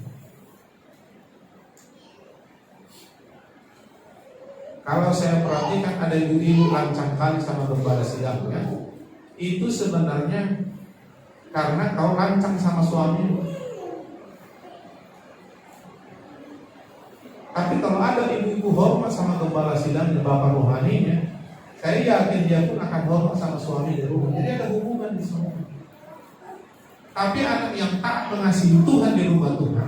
Kalau saya perhatikan ada ibu-ibu lancang kali sama gembala sidangnya, itu sebenarnya karena kau lancang sama suami. Tapi kalau ada ibu-ibu hormat sama gembala sidangnya, bapak rohaninya, saya yakin dia pun akan hormat sama suami di rumah. Jadi ada hubungan di semua. Tapi anak yang taat mengasihi Tuhan di rumah Tuhan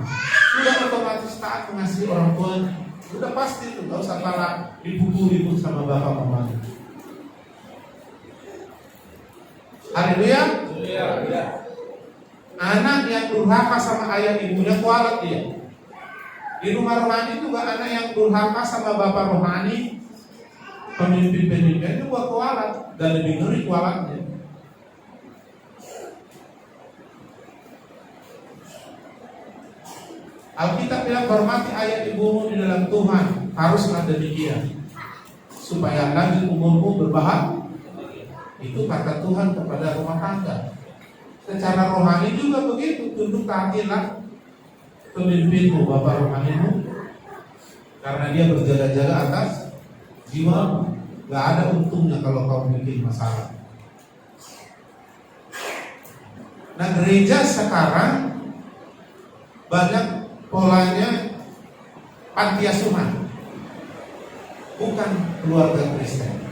sudah otomatis taat mengasihi orang tuanya. Sudah pasti itu, gak usah kalah dipukul sama bapak mamanya. Haleluya. Anak yang durhaka sama ayah ibunya kualat dia. Di rumah rohani juga anak yang durhaka sama bapak rohani, pemimpin-pemimpin itu buat kualat, dan lebih ngeri kualatnya. Alkitab bilang hormati ayah ibumu di dalam Tuhan, haruslah demikian, supaya lanjut umurmu berbahagia. Itu kata Tuhan kepada rumah tangga. Secara rohani juga begitu, tunduk taatilah pemimpinmu, bapak rohanimu, karena dia berjaga-jaga atas jiwamu. Gak ada untungnya kalau kau bikin masalah. Nah, gereja sekarang banyak polanya panti asuhan, bukan keluarga Kristen.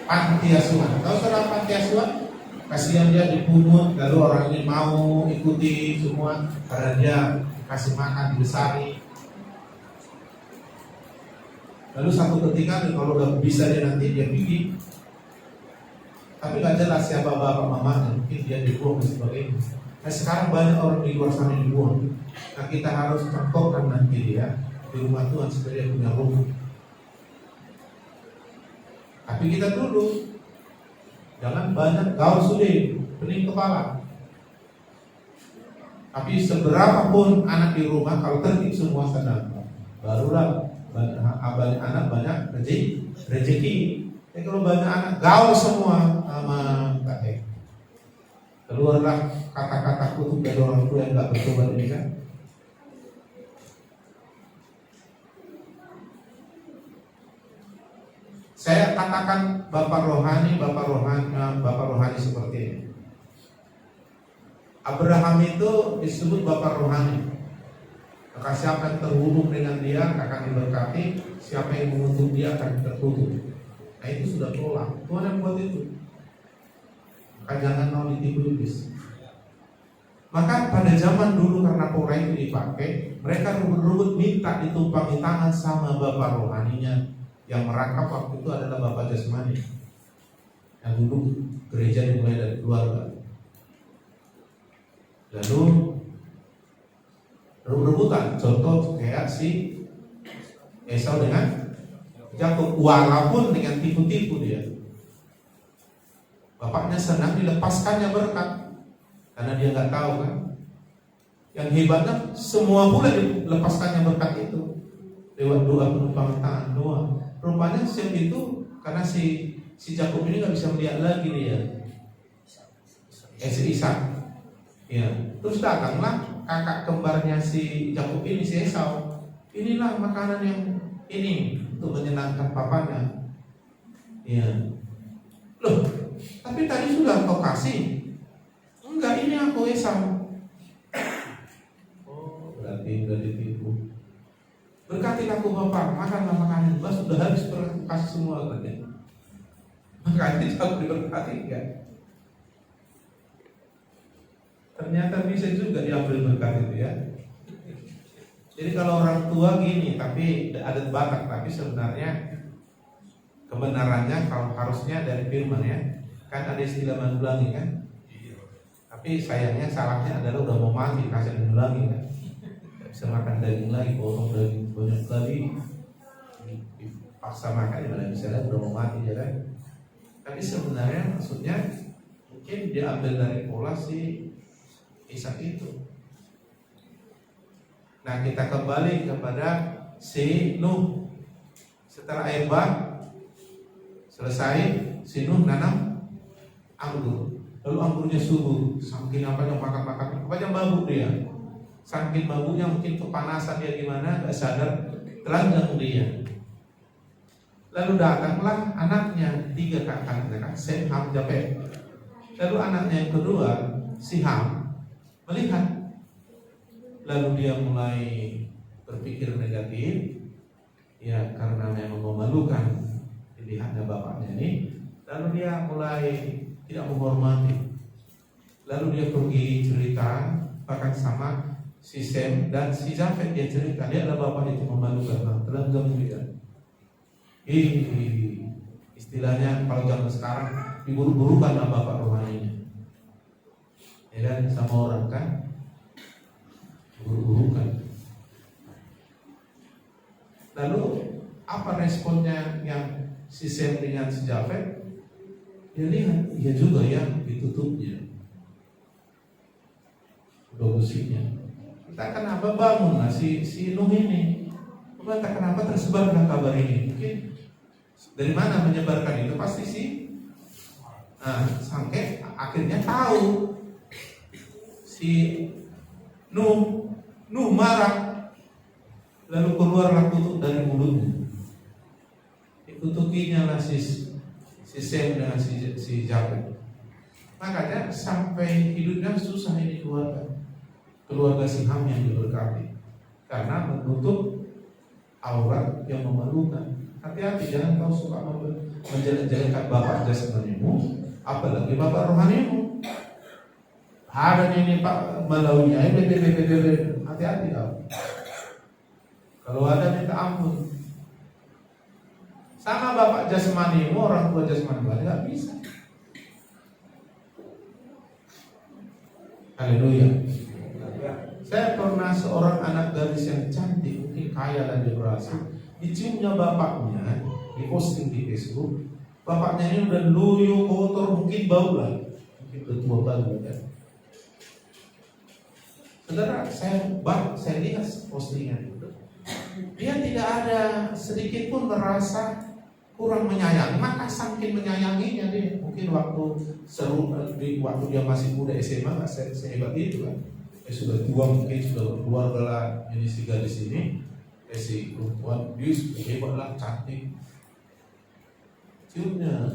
Panti asuhan. Tahu saudara panti asuhan? Kasihan dia dipungut, lalu orang ini mau ikuti semua karena dia kasih makan, dibesari. Lalu satu ketika kalau udah bisa dia nanti dia pergi, tapi nggak jelas siapa bapak mamanya, mungkin dia dibuang dan sebagainya. Nah, sekarang banyak orang di luar sana dibuang. Nah, kita harus cangkokkan nanti dia di rumah Tuhan supaya dia punya rumah. Tapi kita dulu jangan banyak gaul sulit, pening kepala. Tapi seberapapun anak di rumah, kalau tertib semua sadar, barulah banyak anak banyak rezeki. Tapi kalau banyak anak gaul semua sama kakek, keluarlah kata-kata kutuk dari orang tua yang nggak bertobat ini kan. Saya katakan bapak rohani seperti ini. Abraham itu disebut bapak rohani. Maka siapa yang terhubung dengan dia akan diberkati, siapa yang mengutuk dia akan tertutup. Nah, itu sudah pola. Tuhan yang buat itu. Maka jangan mau ditipu iblis. Maka pada zaman dulu karena pola itu dipakai, mereka rebut-rebut minta ditumpangi tangan sama bapak rohaninya. Yang merangkap waktu itu adalah bapak jasmani. Yang dulu gereja dimulai dari keluarga. Lalu rebut-rebutan, contoh kayak si Esau dengan Yakub, walaupun dengan tipu-tipu dia. Bapaknya senang dilepaskannya berkat, karena dia nggak tahu kan. Yang hebatnya semua pula dilepaskannya berkat itu lewat doa penumpang tangan doa. Rupanya siang itu karena si Yakub ini nggak bisa melihat lagi dia, si Ishak. Ya, terus datanglah kakak kembarnya si Yakub ini, si Esau. Inilah makanan yang ini untuk menyenangkan papanya. Ya, loh, tapi tadi sudah kau kasih. Enggak, ini aku Esau. Oh, berarti udah ditipu. Berkati aku bapak, makanlah makanan. Bas sudah habis kasih semua katanya. Makanya aku diberkati enggak? Ternyata bisa juga diambil berkat itu ya. Jadi kalau orang tua gini, tapi ada bakat, tapi sebenarnya kebenarannya kalau harusnya dari firman ya. Kan ada istilah mengulangi kan. Tapi sayangnya salahnya adalah udah mau mati kasih mengulangi kan. Bisa makan daging lagi, potong daging banyak lagi, dipaksa makan di mana bisa lihat udah mau mati ya kan. Tapi sebenarnya maksudnya mungkin diambil dari pola si Ishak itu. Nah, kita kembali kepada si Nuh. Setelah air bah selesai, si Nuh nanam anggur. Lalu anggurnya subur, saking apanya makan-makan, kebanyakan babuk dia. Saking babuknya mungkin kepanasan dia gimana, gak sadar, telanjang dia. Lalu datanglah anaknya, 3 kakaknya kan, Sem, Ham, Japet. Lalu anaknya yang kedua, si Ham, melihat. Lalu dia mulai berpikir negatif, ya karena memang memalukan dilihatnya bapaknya ini. Lalu dia mulai tidak menghormati. Lalu dia pergi cerita bahkan sama si Sem dan si Jafet, dia cerita, lihatlah bapak itu memalukan, telanjang dia. Istilahnya kalau zaman sekarang diburu-burukanlah bapak rohaninya. Ya kan, sama orang kan buru-burukan. Lalu apa responnya yang si Sem dengan si Jafet? Dia lihat, iya juga ya, ditutupnya bagusnya. Kita kenapa bangunlah si Nuh ini? Kita kenapa tersebarlah kabar ini? Mungkin dari mana menyebarkan itu? Pasti sih. Sampai akhirnya tahu si Nuh marah. Lalu keluarlah kutuk dari mulutnya. Dikutukinya lah si Sem dengan si Jafet. Makanya sampai hidupnya susah ini keluarga si Ham yang diberkati, karena menutup aurat yang memalukan. Hati-hati, jangan kau suka menjelek-jelekkan bapak jasmanimu, apalagi bapak rohanimu. Ada ini pak malaunya, hati-hati kau. Kalau ada minta ampun. Sama bapak jasmanimu, orang tua jasmanimu, nggak bisa. Haleluya. Saya pernah seorang anak gadis yang cantik, mungkin kaya dan berhasil, diciumnya bapaknya, diposting di Facebook. Bapaknya ini udah loyo, kotor, mungkin bau lah, mungkin udah tua banget kan. Saudara, saya lihat postingan itu, dia tidak ada sedikit pun merasa kurang menyayangi, maka saking menyayanginya dia. Mungkin waktu dia masih muda SMA nggak sehebat itu kan. Sudah tua mungkin sudah berkeluarga lah, ini si gadis ini, si perempuan dia sudah hebat lah, cantik. Ciumnya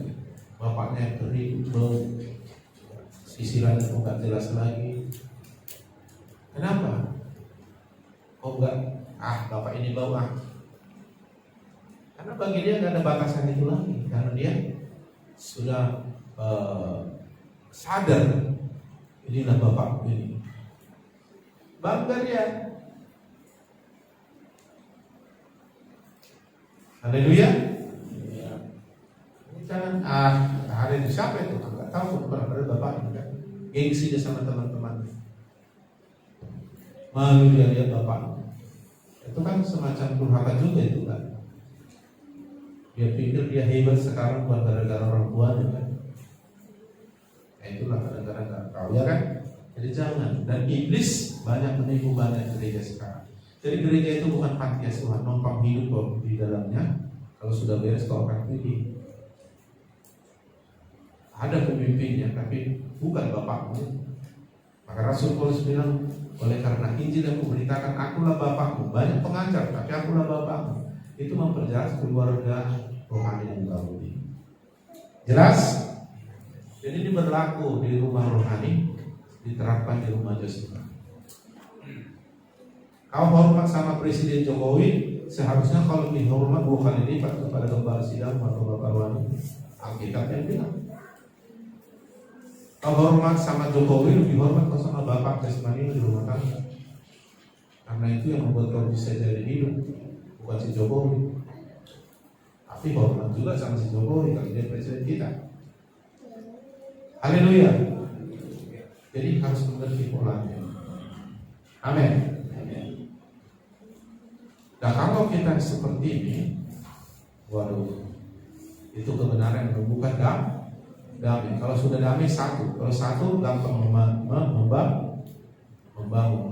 bapaknya kering, bau, sisiran itu nggak jelas lagi. Kenapa? Oh enggak, bapak ini bau Karena bagi dia nggak ada batasan itu lagi, karena dia sudah sadar inilah bapakku ini. Bangga dia. Haleluya. Ini kan hari ini siapa itu? Enggak tahu, berapa bapak kan. Gengsi dia sama teman-teman. Malu dia lihat bapak. Itu kan semacam durhaka juga itu kan. Dia pikir dia hebat sekarang bukan gara-gara orang tuanya kan. Itulah gara-gara nggak tahu ya kan. Jadi jangan. Dan iblis banyak menipu banyak gereja sekarang. Jadi gereja itu bukan panti asuhan, numpang hidup di dalamnya. Kalau sudah beres kau akan pergi. Ada pemimpinnya, tapi bukan bapakmu. Maka Rasul Paulus bilang, oleh karena Injil yang kuberitakan, akulah bapakmu. Banyak pengajar, tapi akulah bapakmu. Itu memperjelas keluarga rohani yang baru ini. Jelas? Jadi ini berlaku di rumah rohani, diterapkan di rumah jasmani. Kau hormat sama Presiden Jokowi, seharusnya kalau dihormat 2 kali lipat kepada gembala sidang atau bapak rohani. Alkitab yang bilang. Kau hormat sama Jokowi, lebih hormat kau sama bapak jasmani di rumah tangga. Karena itu yang membuat kau bisa jadi hidup, bukan si Jokowi. Tapi hormat juga sama si Jokowi kalau dia presiden kita. Haleluya. Jadi harus mengerti polanya. Amin. Nah kalau kita seperti ini, waduh, itu kebenaran yang bukan damai. Kalau sudah damai satu, kalau satu gampang membangun.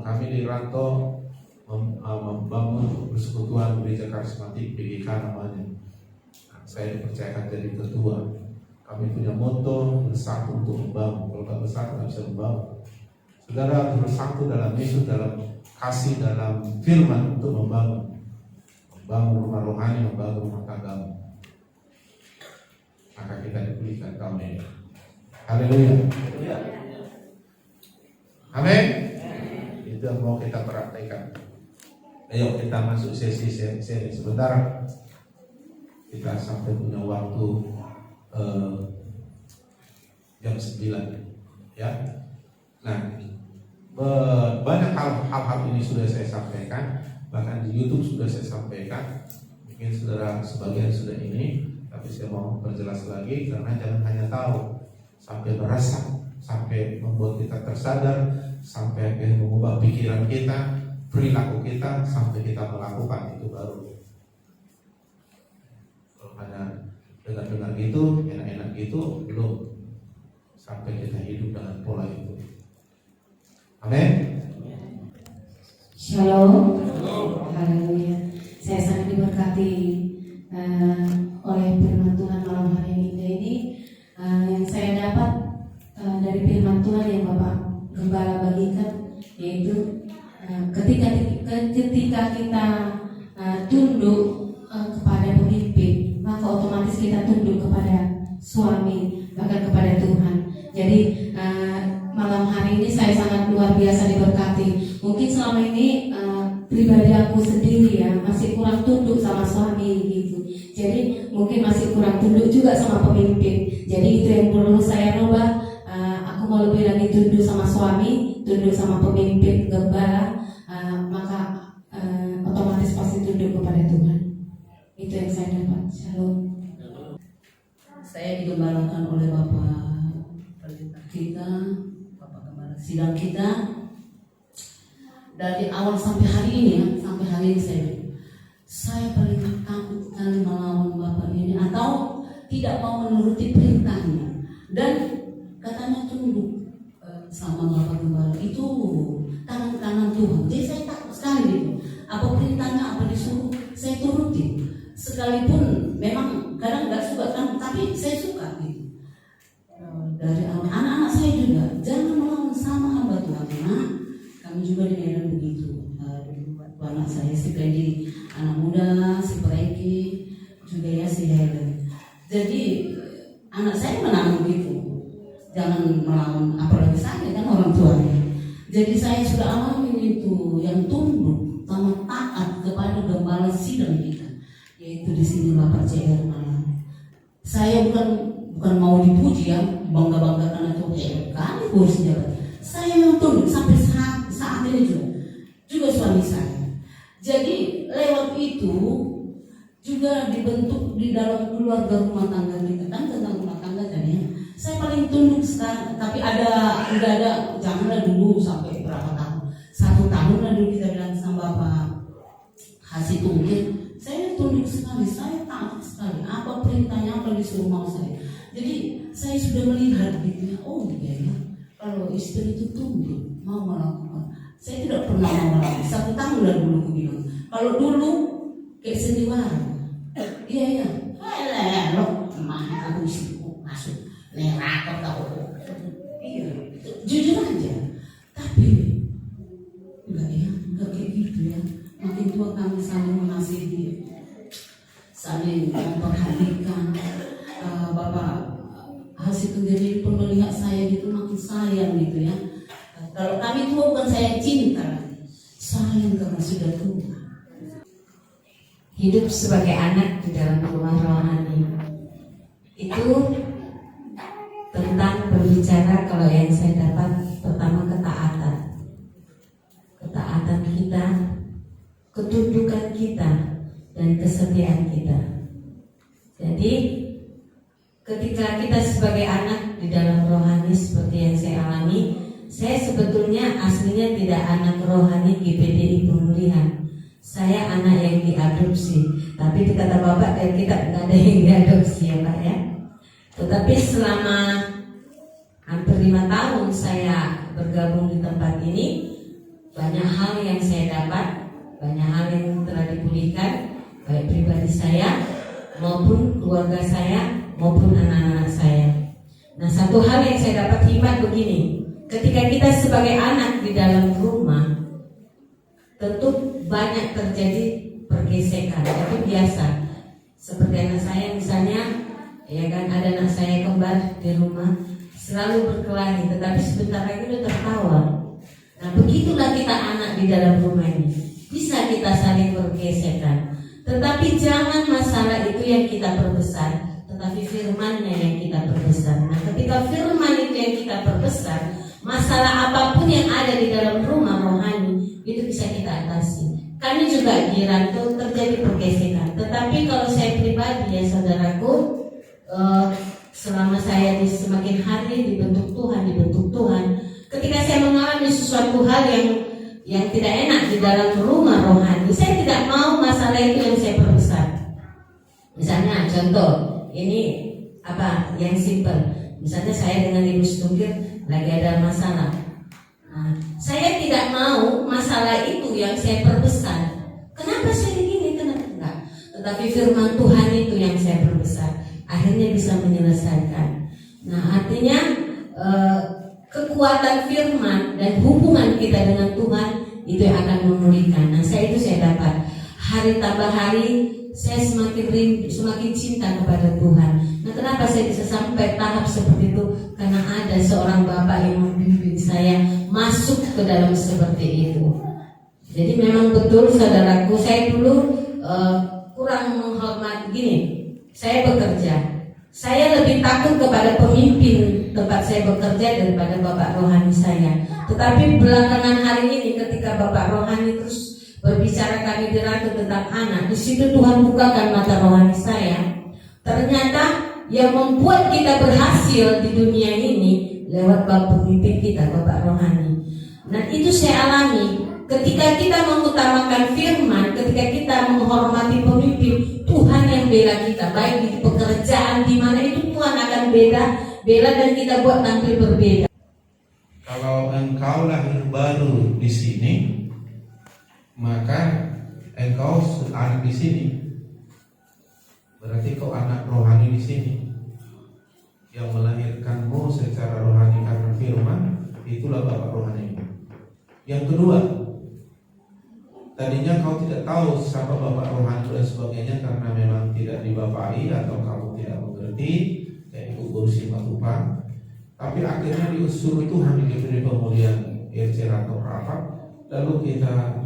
Kami di Ranto membangun persekutuan gereja karismatik PGK namanya. Nah, saya dipercayakan jadi ketua. Kami punya moto bersatu untuk membangun. Kalau tak bersatu tidak bisa membangun. Saudara bersatu dalam Yesus, dalam kasih, dalam firman untuk membangun rumah rohani, membangun rumah tanggamu. Maka kita diberikan tahun ini. Haleluya. Amin. Itu yang mau kita praktekkan. Ayo kita masuk sesi sebentar. Kita sampai punya waktu jam 9 ya. Nah, banyak hal-hal ini sudah saya sampaikan, bahkan di YouTube sudah saya sampaikan. Mungkin saudara sebagian sudah ini, tapi saya mau perjelas lagi karena jangan hanya tahu, sampai merasa, sampai membuat kita tersadar, sampai akhirnya mengubah pikiran kita, perilaku kita, sampai kita melakukan itu baru. Kalau hanya dengar-dengar gitu, enak-enak gitu, belum sampai kita hidup dengan pola itu. Amin. Shalom. Haleluya. Saya sangat diberkati oleh firman Tuhan malam hari ini. Yang saya dapat dari firman Tuhan yang Bapak Gembala bagikan, yaitu ketika kita tunduk kepada pemimpin, maka otomatis kita tunduk kepada suami, bahkan kepada Tuhan. Jadi malam hari ini saya sangat luar biasa diberkati. Mungkin selama ini pribadi aku sendiri ya masih kurang tunduk sama suami gitu. Jadi mungkin masih kurang tunduk juga sama pemimpin. Jadi itu yang perlu saya rubah. Aku mau lebih lagi tunduk sama suami, tunduk sama pemimpin gembala, maka otomatis pasti tunduk kepada Tuhan. Itu yang saya dapat. Shalom. Saya digembalakan oleh Bapak Pendeta kita, Bapak Gembala sidang kita. Dari awal sampai hari ini ya, sampai hari ini saya paling takut sekali melawan Bapak ini atau tidak mau menuruti perintahnya. Dan katanya tunduk sama Bapak Gembala itu tangan kanan Tuhan. Jadi saya takut sekali gitu. Apa perintahnya, apa disuruh, saya turuti. Sekalipun memang kadang nggak suka kan, tapi saya suka gitu. Dari anak-anak saya juga jangan melawan sama hamba Tuhan. Nah, kami juga di Medan begitu. Anak saya si Fendi, anak muda, si Preki, juga ya si Helen. Jadi anak saya menang begitu. Jangan melawan, apalagi saya kan orang tuanya. Jadi saya sudah alami itu yang tunduk sama taat kepada gembala sidang kita, yaitu di sini Bapak CR Malang. Saya bukan mau dipuji ya, bangga-banggakan atau kali kursi jabat. Saya yang tunduk sampai saat ini juga suami saya. Jadi lewat itu juga dibentuk di dalam keluarga rumah tangga kita kan, tentang rumah tangga kan ya. Saya paling tunduk sekarang, tapi udah ada janganlah dulu sampai berapa tahun, 1 tahun lah dulu kita bilang sama Bapak Hasil Tungkir. Saya tunduk sekali, saya taat sekali apa perintahnya, apa disuruh mau saya. Jadi saya sudah melihat gitu ya, oh iya ya, kalau istri itu tunduk mau melakukan. Saya tidak pernah mau melakukan. 1 tahun lah dulu aku bilang. Kalau dulu kayak sendiwara, iya ya, lo mah aku masuk neraka kau, iya, jujur aja. Tapi enggak kayak gitu ya. Makin tua kami saling mengasihi, saling memperhatikan. Bapak Hasil Tungkir pun melihat saya gitu makin sayang gitu ya. Kalau kami tua bukan saya cinta, sayang karena sudah tua. Hidup sebagai anak di dalam rumah rohani itu tentang berbicara, kalau yang saya dapat pertama ketaatan kita, ketundukan kita, dan kesetiaan kita. Jadi ketika kita sebagai anak di dalam rohani seperti yang saya alami, saya sebetulnya aslinya tidak anak rohani GPDI Pemulihan. Saya anak yang diadopsi. Tapi kata Bapak kita nggak ada yang diadopsi ya Pak ya. Tetapi selama hampir 5 tahun saya bergabung di tempat ini, banyak hal yang saya dapat, banyak hal yang telah dipulihkan, baik pribadi saya maupun keluarga saya maupun anak-anak saya. Nah, satu hal yang saya dapat hikmat begini, ketika kita sebagai anak di dalam rumah, tentu banyak terjadi pergesekan, itu biasa. Seperti anak saya misalnya, ya kan, ada anak saya kembar di rumah, selalu berkelahi, tetapi sebentar lagi udah tertawa. Nah, begitulah kita anak di dalam rumah ini, bisa kita saling bergesekan. Tetapi jangan masalah itu yang kita perbesar, tetapi firman-Nya yang kita perbesar. Nah, ketika firman itu yang kita perbesar, masalah apapun yang ada di dalam rumah rohani itu bisa kita atasi. Kami juga di Ranto terjadi pergesekan, tetapi kalau saya pribadi ya saudaraku, selama saya semakin hari dibentuk Tuhan, ketika saya mengalami sesuatu hal yang tidak enak di dalam rumah rohani, saya tidak mau masalah itu yang saya perbesar. Misalnya contoh, ini apa yang simpel. Misalnya saya dengan ibu setunggir lagi ada masalah. Nah, saya tidak mau masalah itu yang saya perbesar. Kenapa saya begini? Kenapa enggak? Tetapi firman Tuhan itu yang saya perbesar, akhirnya bisa menyelesaikan. Nah, artinya kekuatan firman dan hubungan kita dengan Tuhan itu yang akan memulihkan. Nah, saya dapat hari tambah hari saya semakin rindu, semakin cinta kepada Tuhan. Nah, kenapa saya bisa sampai tahap seperti itu? Karena ada seorang bapak yang membimbing saya masuk ke dalam seperti itu. Jadi memang betul saudaraku, saya dulu kurang menghormati gini. Saya bekerja, saya lebih takut kepada pemimpin tempat saya bekerja daripada bapak rohani saya. Tetapi belakangan hari ini ketika bapak rohani terus berbicara kami di Ranto tentang anak, di situ Tuhan bukakan mata rohani saya. Ternyata yang membuat kita berhasil di dunia ini lewat bapak pemimpin kita, bapak rohani. Nah, itu saya alami. Ketika kita mengutamakan firman, ketika kita menghormati pemimpin, Tuhan yang bela kita. Baik di pekerjaan di mana itu Tuhan akan bela dan kita buat tampil berbeda. Kalau engkau lahir baru di sini, maka engkau anak di sini. Berarti kau anak rohani di sini. Yang melahirkanmu secara rohani karena firman, itulah bapak rohani. Yang kedua, tadinya kau tidak tahu siapa bapak rohani dan sebagainya karena memang tidak dibapai atau kamu tidak mengerti, kayak ikut berusi matupang. Tapi akhirnya diusul Tuhan diberi pemulihan RC atau rapat, lalu kita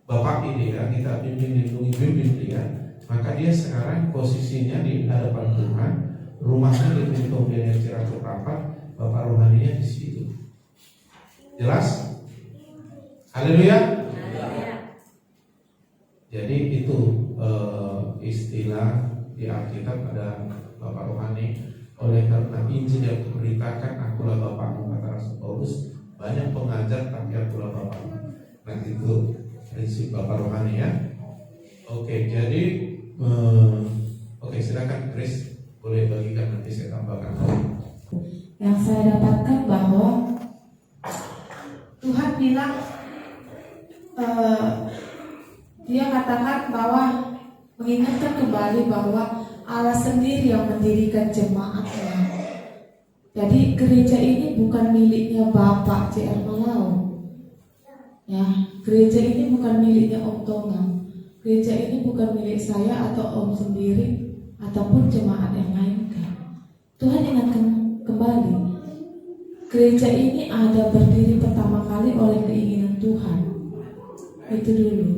bapak dia, kita bimbing dia, maka dia sekarang posisinya di hadapan Tuhan, rumahnya diberi pemulihan RC atau rapat, bapak rohaninya di situ. Jelas? Haleluya. Jadi itu istilah di Alkitab ada bapak rohani. Oleh karena Injil yang diberitakan, akulah bapakmu, kata Rasul Paulus. Banyak pengajar tapi akulah bapakmu. Nah, itu prinsip bapak rohani ya. Oke, jadi silakan Chris, boleh bagikan, nanti saya tambahkan. Yang saya dapatkan bahwa Tuhan bilang, dia katakan bahwa mengingatkan kembali bahwa Allah sendiri yang mendirikan jemaatnya. Jadi gereja ini bukan miliknya Bapak JR Malau. Ya, gereja ini bukan miliknya Om Tonga. Gereja ini bukan milik saya atau Om sendiri ataupun jemaat yang lain. Tuhan ingatkan kembali, gereja ini ada berdiri pertama kali oleh keinginan Tuhan. Itu dulu.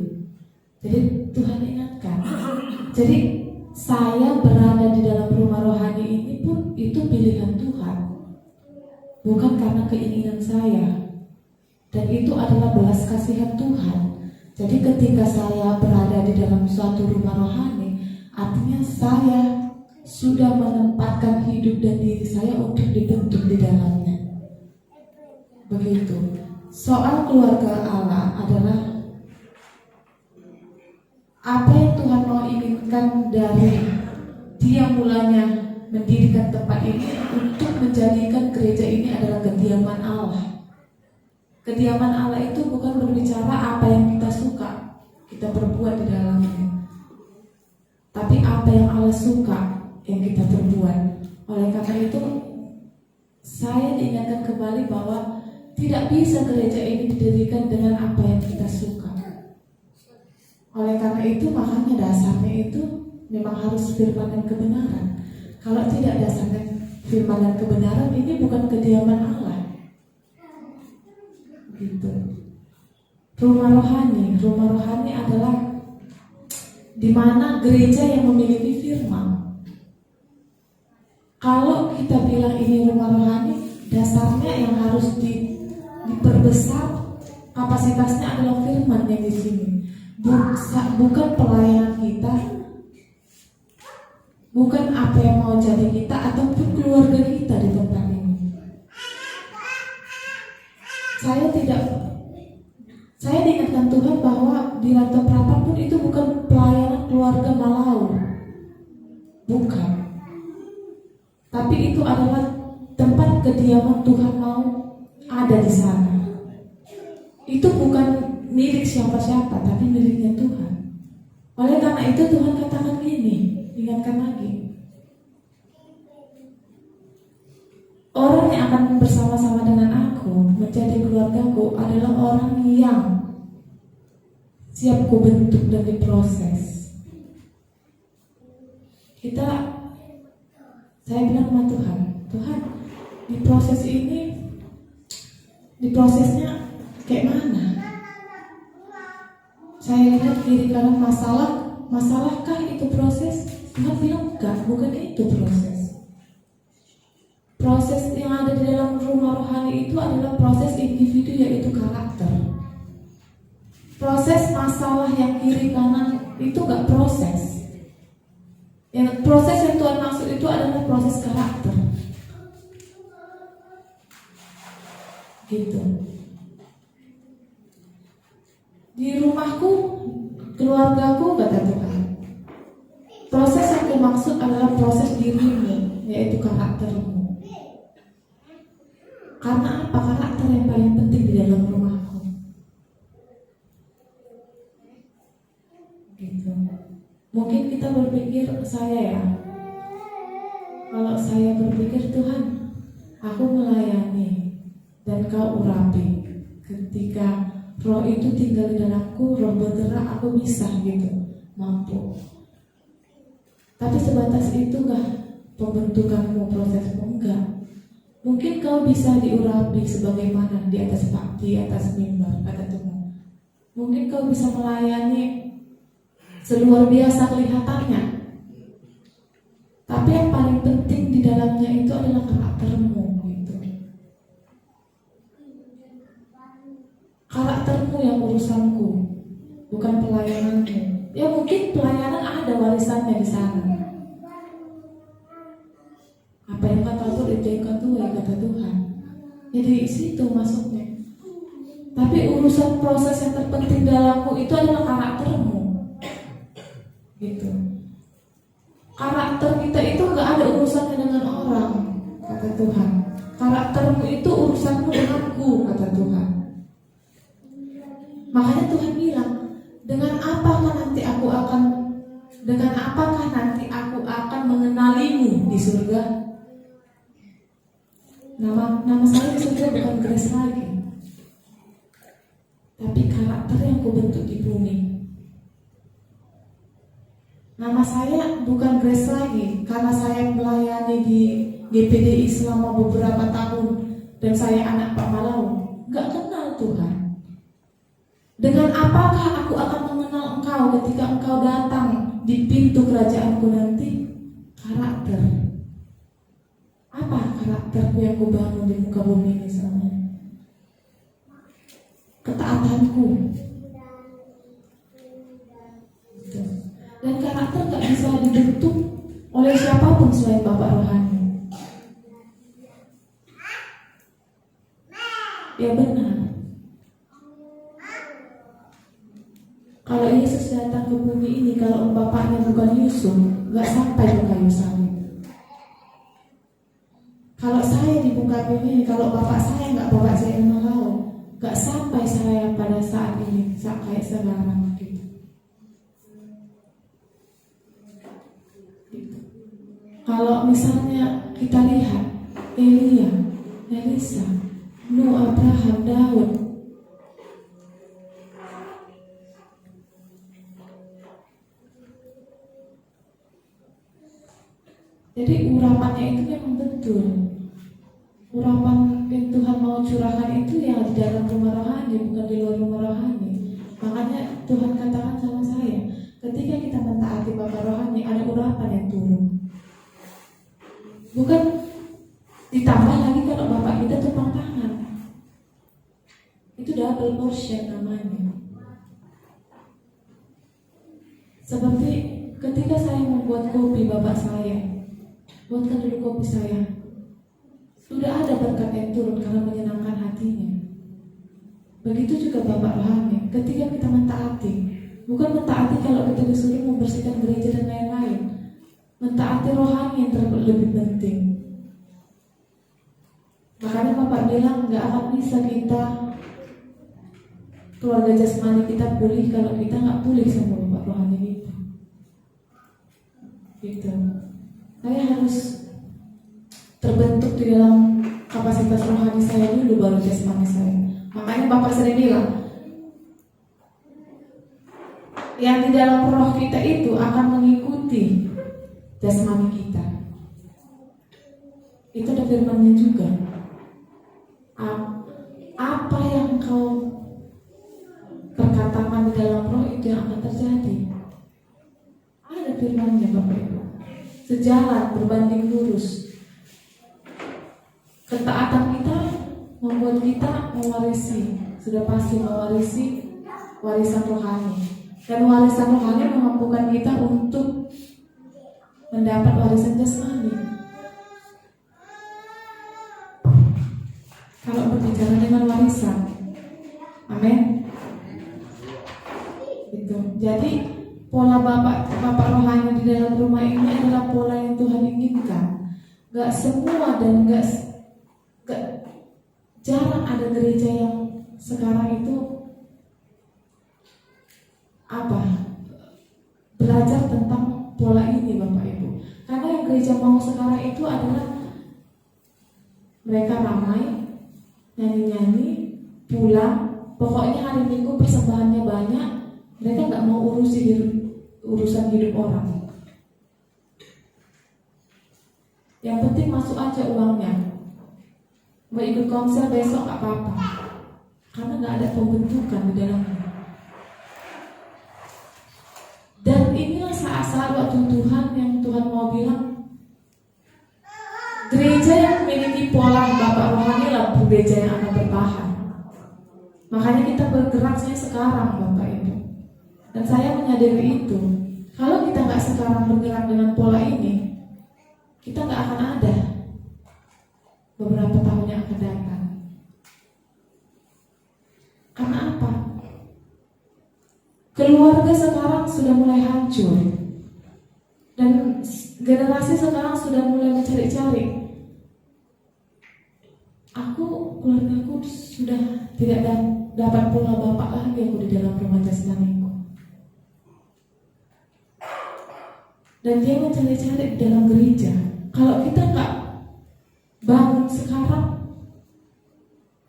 Jadi Tuhan ingatkan. Jadi saya berada di dalam rumah rohani ini pun itu pilihan Tuhan, bukan karena keinginan saya. Dan itu adalah belas kasihan Tuhan. Jadi ketika saya berada di dalam suatu rumah rohani, artinya saya sudah menempatkan hidup dan diri saya untuk dibentuk di dalamnya. Begitu. Soal keluarga Allah adalah apa yang Tuhan mau inginkan dari Dia mulanya mendirikan tempat ini untuk menjadikan gereja ini adalah kediaman Allah. Kediaman Allah itu bukan berbicara apa yang kita suka, kita perbuat di dalamnya, tapi apa yang Allah suka yang kita perbuat. Oleh karena itu, saya diingatkan kembali bahwa tidak bisa gereja ini didirikan dengan apa yang kita suka. Oleh karena itu, makanya dasarnya itu memang harus firman dan kebenaran. Kalau tidak dasarnya firman dan kebenaran, ini bukan kediaman Allah. Gitu. Rumah rohani adalah di mana gereja yang memiliki firman. Kalau kita bilang ini rumah rohani, dasarnya yang harus diperbesar kapasitasnya adalah firman yang di sini. Bukan pelayanan kita, bukan apa yang mau jadi kita ataupun keluarga kita di tempat ini. Saya diingatkan Tuhan bahwa di Rantau Perapat pun itu bukan pelayanan keluarga Malau, bukan. Tapi itu adalah tempat kediaman Tuhan mau ada di sana. Itu bukan milik siapa-siapa, tapi miliknya Tuhan. Oleh karena itu Tuhan katakan gini, ingatkan lagi. Orang yang akan bersama-sama dengan aku, menjadi keluargaku, adalah orang yang siap ku bentuk dan diproses. Saya bilang sama Tuhan, di proses ini, di prosesnya kayak mana? Saya lihat kiri kanan masalahkah itu proses? Tuhan bilang enggak, bukan itu proses. Proses yang ada di dalam rumah rohani itu adalah proses individu, yaitu karakter. Proses masalah yang kiri kanan itu enggak proses. Yang proses yang Tuhan maksud itu adalah proses karakter. Gitu. Di rumahku, keluargaku, kata Tuhan, proses yang aku maksud adalah proses dirimu, yaitu karaktermu. Karena apa? Karakter yang paling penting di dalam rumahku. Gitu. Mungkin kita berpikir, kalau saya berpikir, Tuhan, aku melayani dan kau urapi. Ketika roh itu tinggal di dalamku, roh bergerak, aku bisa gitu, mampu. Tapi sebatas itu gak pembentukanmu, prosesmu? Enggak. Mungkin kau bisa diurapi sebagaimana di atas mimbar, kata Tuhan. Mungkin kau bisa melayani seluar biasa kelihatannya. Tapi yang paling penting di dalamnya itu adalah karaktermu gitu. Karaktermu yang urusanku, bukan pelayananmu. Ya mungkin pelayanan ada warisannya di sana. Apa yang kata Tuhan itu yang kedua, kata Tuhan. Jadi situ masuknya. Tapi urusan proses yang terpenting dalammu itu adalah karaktermu. Gitu. Karakter kita itu gak ada urusannya dengan orang, kata Tuhan. Karaktermu itu urusanmu denganku, kata Tuhan. Makanya Tuhan bilang, dengan apakah nanti aku akan mengenalimu di surga? Nama saya di surga bukan Grace lagi, tapi karakter yang kubentuk di bumi. Nama saya bukan Grace lagi, karena saya melayani di GPDI selama beberapa tahun dan saya anak Pak Malau. Gak kenal Tuhan. Dengan apakah aku akan mengenal engkau ketika engkau datang di pintu kerajaanku nanti? Karakter. Apa karakterku yang kubangun di muka bumi ini selama ini? Ketaatanku. Dan karakter gak bisa dibentuk oleh siapapun selain Bapak Rohani. Ya benar. Kalau Yesus datang ke bumi ini, kalau bapaknya bukan Yusuf, gak sampai ke kayu salib. Kalau saya di muka bumi ini, kalau bapak saya gak bawa saya ke laut, gak sampai saya pada saat ini, kayak sekarang gitu. Kalau misalnya kita lihat Elia, Elisa, Nuh, Abraham, Daud, jadi urapannya itu memang betul. Urapan yang Tuhan mau curahkan itu yang di dalam rumah rohani, bukan di luar rumah rohani. Makanya Tuhan katakan sama saya, ketika kita mentaati Bapak rohani, ada urapan yang turun. Bukan ditambah lagi kalau Bapak kita double portion namanya. Seperti ketika saya membuat kopi bapak saya, buatkan dulu kopi saya. Sudah ada berkat yang turun karena menyenangkan hatinya. Begitu juga bapak rohani, ketika kita mentaati, bukan mentaati kalau kita disuruh membersihkan gereja dan lain-lain. Mentaati rohani yang lebih penting. Makanya bapak bilang gak akan bisa kita keluarga jasmani kita pulih kalau kita gak pulih sama bapak rohani kita. Gitu. Saya harus terbentuk di dalam kapasitas rohani saya dulu baru jasmani saya. Makanya bapak sering bilang, yang di dalam roh kita itu akan mengikuti jasmani kita. Itu ada firman-Nya juga. Apa yang kau perkatakan di dalam roh itu yang akan terjadi. Ada firman-Nya Bapak Ibu. Sejalan berbanding lurus. Ketaatan kita membuat kita mewarisi, sudah pasti mewarisi warisan rohani. Dan warisan rohani memampukan kita untuk mendapat warisan jasmani. Kalau berbicara dengan warisan, amin. Itu. Jadi pola bapak rohani di dalam rumah ini adalah pola yang Tuhan inginkan. Gak semua dan gak jarang ada gereja yang sekarang itu belajar tentang pola ini Bapak Ibu. Karena yang gereja mau sekarang itu adalah mereka ramai, nyanyi-nyanyi, pulang, pokoknya hari Minggu persembahannya banyak. Mereka gak mau urusan hidup orang. Yang penting masuk aja uangnya. Mau ikut konser besok gak apa-apa, karena gak ada pembentukan di dalamnya. Dan inilah saat-saat waktu Tuhan yang Tuhan mau bilang, gereja yang memiliki pola bapak rohani lah gereja yang akan bertahan. Makanya kita bergerak sekarang Bapak Ibu. Dan saya menyadari itu. Kalau kita gak sekarang bergerak dengan pola ini, kita gak akan ada beberapa tahun yang akan datang. Karena apa? Keluarga sekarang sudah mulai hancur. Dan generasi sekarang sudah mulai mencari-cari. Keluargaku sudah tidak dapat pola bapak lagi aku di dalam rumah jasmaniku. Dan dia mencari-cari di dalam gereja. Kalau kita nggak bangun sekarang,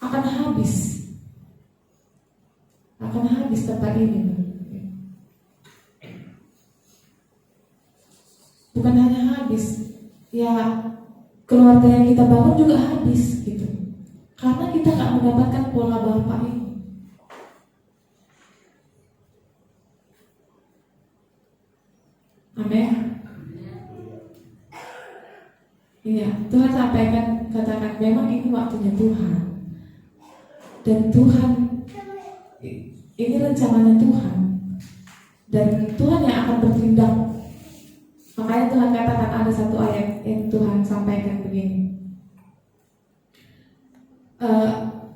akan habis tempat ini. Bukan hanya habis, ya keluarga yang kita bangun juga habis gitu. Karena kita nggak mendapatkan pola bapak ini. Amin. Iya, Tuhan sampaikan, katakan memang ini waktunya Tuhan. Dan Tuhan, ini rencananya Tuhan. Dan Tuhan yang akan bertindak. Makanya Tuhan katakan ada satu ayat yang Tuhan sampaikan begini.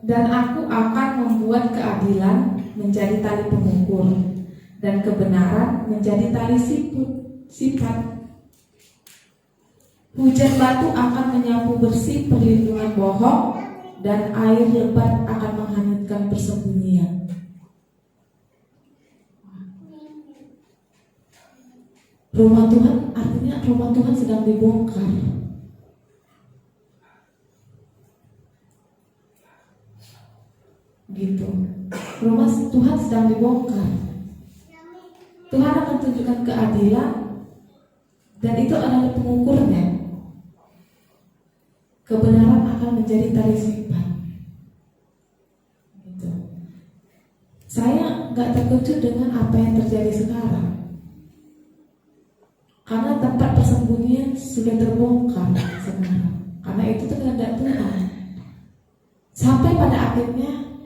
Dan aku akan membuat keadilan menjadi tali pengukur dan kebenaran menjadi tali sifat. Hujan batu akan menyapu bersih perlindungan bohong dan air lebat akan menghanyutkan persembunyian. Rumah Tuhan artinya rumah Tuhan sedang dibongkar. Gitu. Rumah Tuhan sedang dibongkar. Tuhan akan tunjukkan keadilan dan itu adalah pengukurnya. Kebenaran akan menjadi tali simpan. Gitu. Saya nggak terkejut dengan apa yang terjadi sekarang, karena tempat persembunyian sudah terbongkar sekarang. Karena itu kehendak Tuhan. Sampai pada akhirnya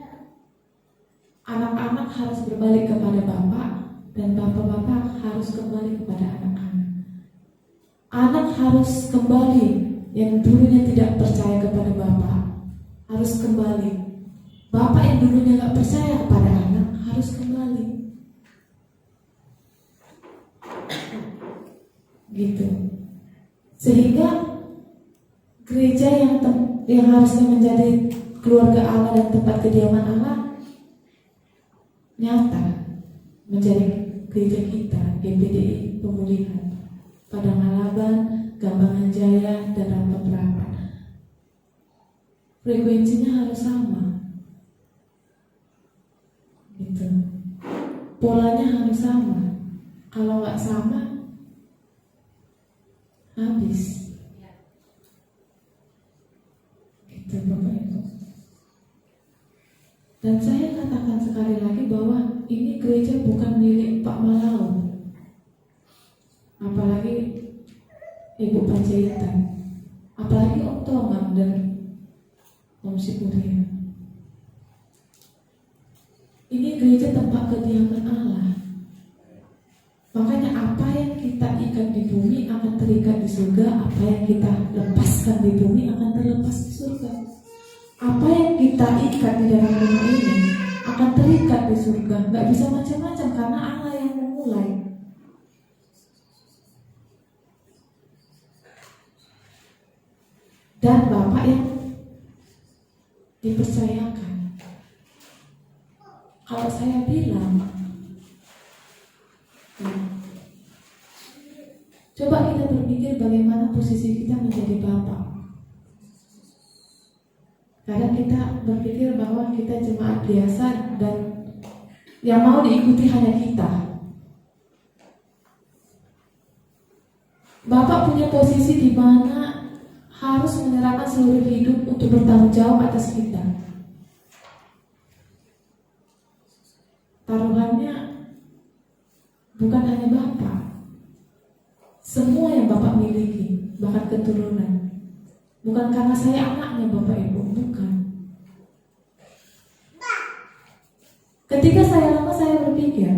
harus berbalik kepada Bapak, dan Bapak-bapak harus kembali kepada anak-anak. Anak harus kembali, yang dulunya tidak percaya kepada Bapak harus kembali. Bapak yang dulunya gak percaya kepada anak harus kembali. Gitu. Sehingga gereja yang harusnya menjadi keluarga Allah dan tempat kediaman Allah nyata menjadi gereja kita, GPDI Pemulihan Padang Alaban, Gambangan Jaya, dan rapat-rapat. Frekuensinya harus sama, gitu. Polanya harus sama. Kalau nggak sama, habis. Gitu, Bapak Ibu. Dan saya katakan sekali lagi bahwa ini gereja bukan milik Pak Malaung, apalagi Ibu Panjaitan, apalagi Om Tomang dan Om Sikuria. Ini gereja tempat kediaman Allah. Makanya apa yang kita ikat di bumi akan terikat di surga, apa yang kita lepaskan di bumi akan terlepas di surga. Apa yang kita ikat di dalam rumah ini akan terikat di surga. Gak bisa macam-macam karena Allah yang memulai. Dan Bapak yang dipercayakan. Kalau saya bilang, coba kita berpikir bagaimana posisi kita menjadi Bapak. Kadang kita berpikir bahwa kita jemaat biasa dan yang mau diikuti hanya kita. Bapak punya posisi di mana harus menyerahkan seluruh hidup untuk bertanggung jawab atas kita. Taruhannya bukan hanya Bapak, semua yang Bapak miliki, bahkan keturunan. Bukan karena saya anaknya Bapak Ibu, bukan. Ketika saya lama saya berpikir,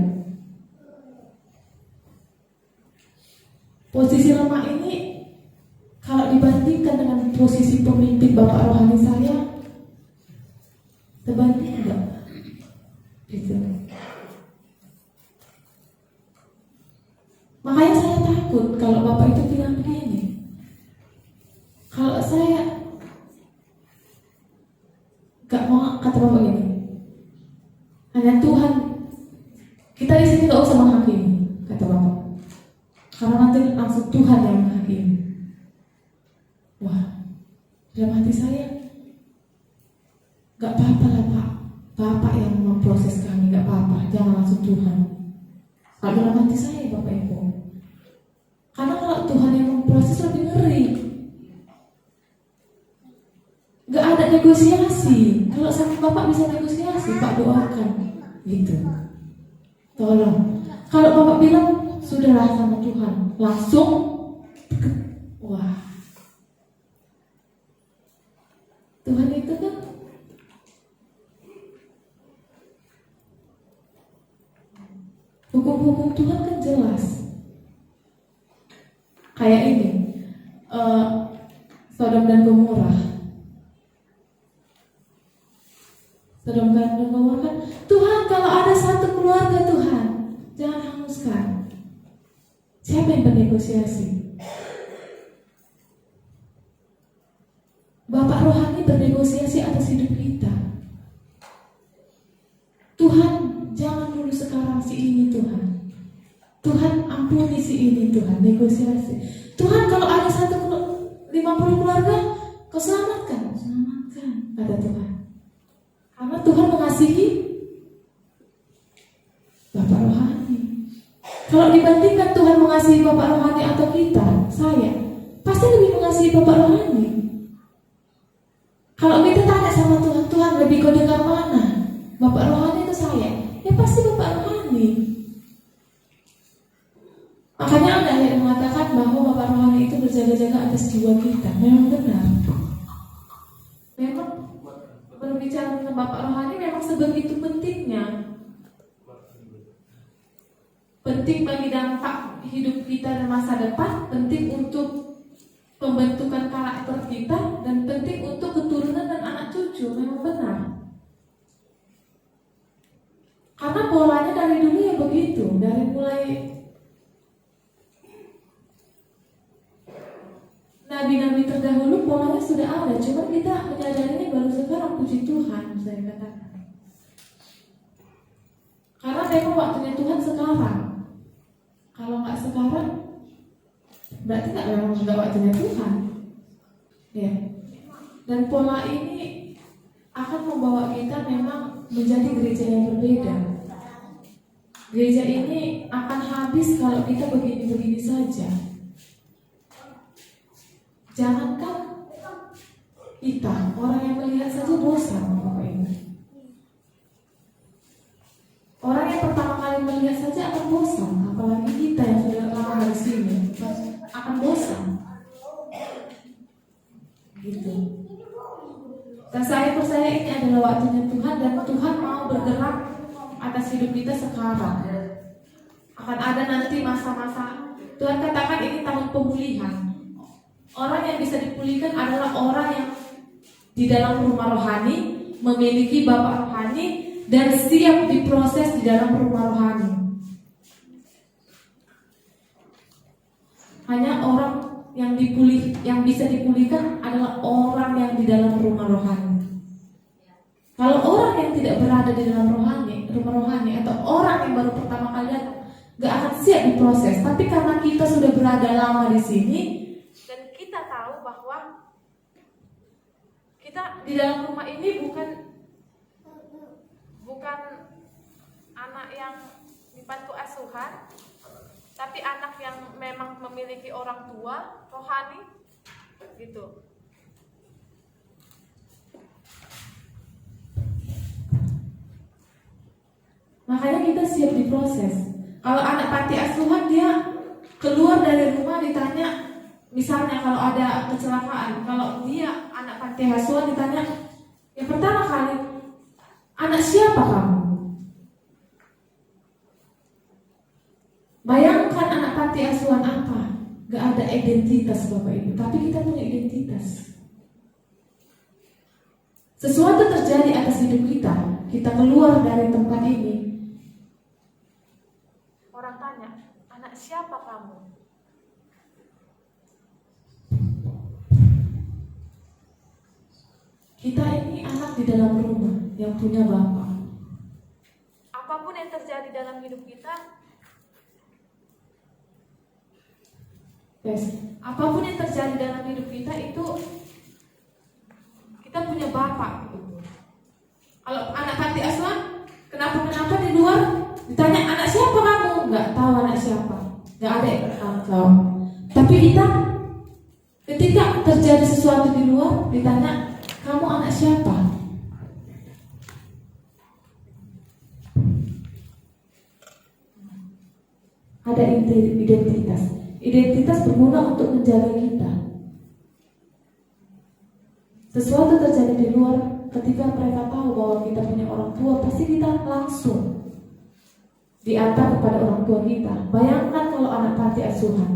posisi lemah ini kalau dibandingkan dengan posisi pemimpin Bapak rohani saya, terbanding enggak? Gitu. Makanya saya takut kalau Bapak itu bilang begini. Kalau saya gak mau, kata Bapak gini, hanya Tuhan, kita di sini gak usah menghakimi, kata Bapak, karena nanti langsung Tuhan yang menghakimi. Wah, dalam hati saya, gak apa-apa lah Pak, Bapak yang memproses kami, gak apa-apa, jangan langsung Tuhan. Kalau dalam hati saya Bapak Ibu, karena kalau Tuhan yang memproses lebih ngeri. Gak ada negosiasi. Kalau sama Bapak bisa negosiasi, Pak doakan, gitu. Tolong. Kalau Bapak bilang sudahlah sama Tuhan, langsung, wah. Tuhan itu kan hukum-hukum Tuhan kan jelas. Kayak ini, Sodom dan Gomora. Sodom dan Gomora kan, Tuhan kalau ada satu keluarga Tuhan, jangan hanguskan. Siapa yang bernegosiasi? Bapak rohani bernegosiasi atas hidup kita. Tuhan, jangan dulu sekarang si ini Tuhan. Tuhan ampuni si ini Tuhan, negosiasi. Tuhan kalau ada 50 keluarga, kau selamatkan, kata Tuhan. Karena Tuhan mengasihi Bapak rohani. Kalau dibandingkan Tuhan mengasihi Bapak rohani atau kita, saya pasti lebih mengasihi Bapak rohani. Kalau kita tanya sama Tuhan, Tuhan lebih kau dengar mana? Bapak rohani itu saya? Ya pasti Bapak rohani. Makanya ada yang mengatakan bahwa Bapak rohani itu berjaga-jaga atas jiwa kita. Memang benar. Memang berbicara tentang Bapak rohani memang sebegitu pentingnya. penting bagi dampak hidup kita dan masa depan, penting untuk pembentukan karakter kita, dan penting untuk keturunan dan anak cucu. Memang benar. Karena polanya dari dulu ya begitu, dari mulai nabi-nabi terdahulu polanya sudah ada, cuma kita menyadarinya baru sekarang, puji Tuhan saya katakan. Karena memang waktunya Tuhan sekarang. Kalau nggak sekarang, berarti nggak waktunya Tuhan. Ya. Dan pola ini akan membawa kita memang menjadi gereja yang berbeda. Gereja ini akan habis kalau kita begini-begini saja. Jangankan kita, orang yang melihat saja bosan Bapak Ibu. Orang yang pertama kali melihat saja akan bosan, apalagi kita yang sudah lama di sini akan bosan. Gitu. Dan saya percaya ini adalah waktunya Tuhan, dan Tuhan mau bergerak atas hidup kita sekarang. Akan ada nanti masa-masa, Tuhan katakan ini tahun pemulihan. Orang yang bisa dipulihkan adalah orang yang di dalam rumah rohani, memiliki bapak rohani, dan siap diproses di dalam rumah rohani. Hanya orang yang bisa dipulihkan adalah orang yang di dalam rumah rohani. Kalau orang yang tidak berada di dalam rumah rohani, atau orang yang baru pertama kali datang, gak akan siap diproses. Tapi karena kita sudah berada lama di sini, dan kita tahu bahwa kita di dalam rumah ini bukan anak yang dibantu asuhan, tapi anak yang memang memiliki orang tua rohani, gitu. Makanya kita siap diproses. Kalau anak panti asuhan, dia keluar dari rumah ditanya, misalnya kalau ada kecelakaan, kalau dia anak panti asuhan ditanya, yang pertama kali, anak siapa kamu? Bayangkan anak panti asuhan apa? Gak ada identitas Bapak Ibu, tapi kita punya identitas. Sesuatu terjadi atas hidup kita keluar dari tempat ini. Orang tanya, anak siapa kamu? Kita ini anak di dalam rumah yang punya bapak. Apapun yang terjadi dalam hidup kita, apapun yang terjadi dalam hidup kita itu kita punya bapak. Kalau anak panti asuhan, kenapa di luar ditanya anak siapa kamu? Nggak tahu anak siapa, nggak ada yang tahu. Tapi kita ketika terjadi sesuatu di luar ditanya kamu anak siapa? Ada identitas. Identitas berguna untuk menjaga kita. Sesuatu terjadi di luar, ketika mereka tahu bahwa kita punya orang tua, pasti kita langsung diantar kepada orang tua kita. Bayangkan kalau anak panti asuhan,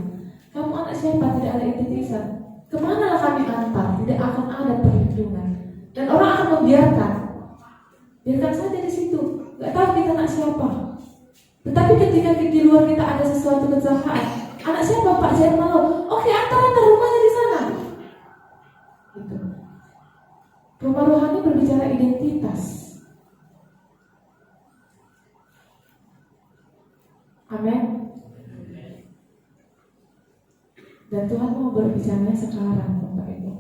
kamu anak siapa? Tidak ada identitas. Kemana lah kami antar? Tidak akan ada perlindungan. Dan orang akan membiarkan. Biarkan saja di situ. Gak tahu kita anak siapa. Tetapi ketika di luar kita ada sesuatu kecelakaan, anak siapa Pak? Saya malu. Oke, antar rumahnya di sana. Gitu. Rumah rohani berbicara identitas. Amin. Dan Tuhan mau berbicara sekarang, Bapak Ibu.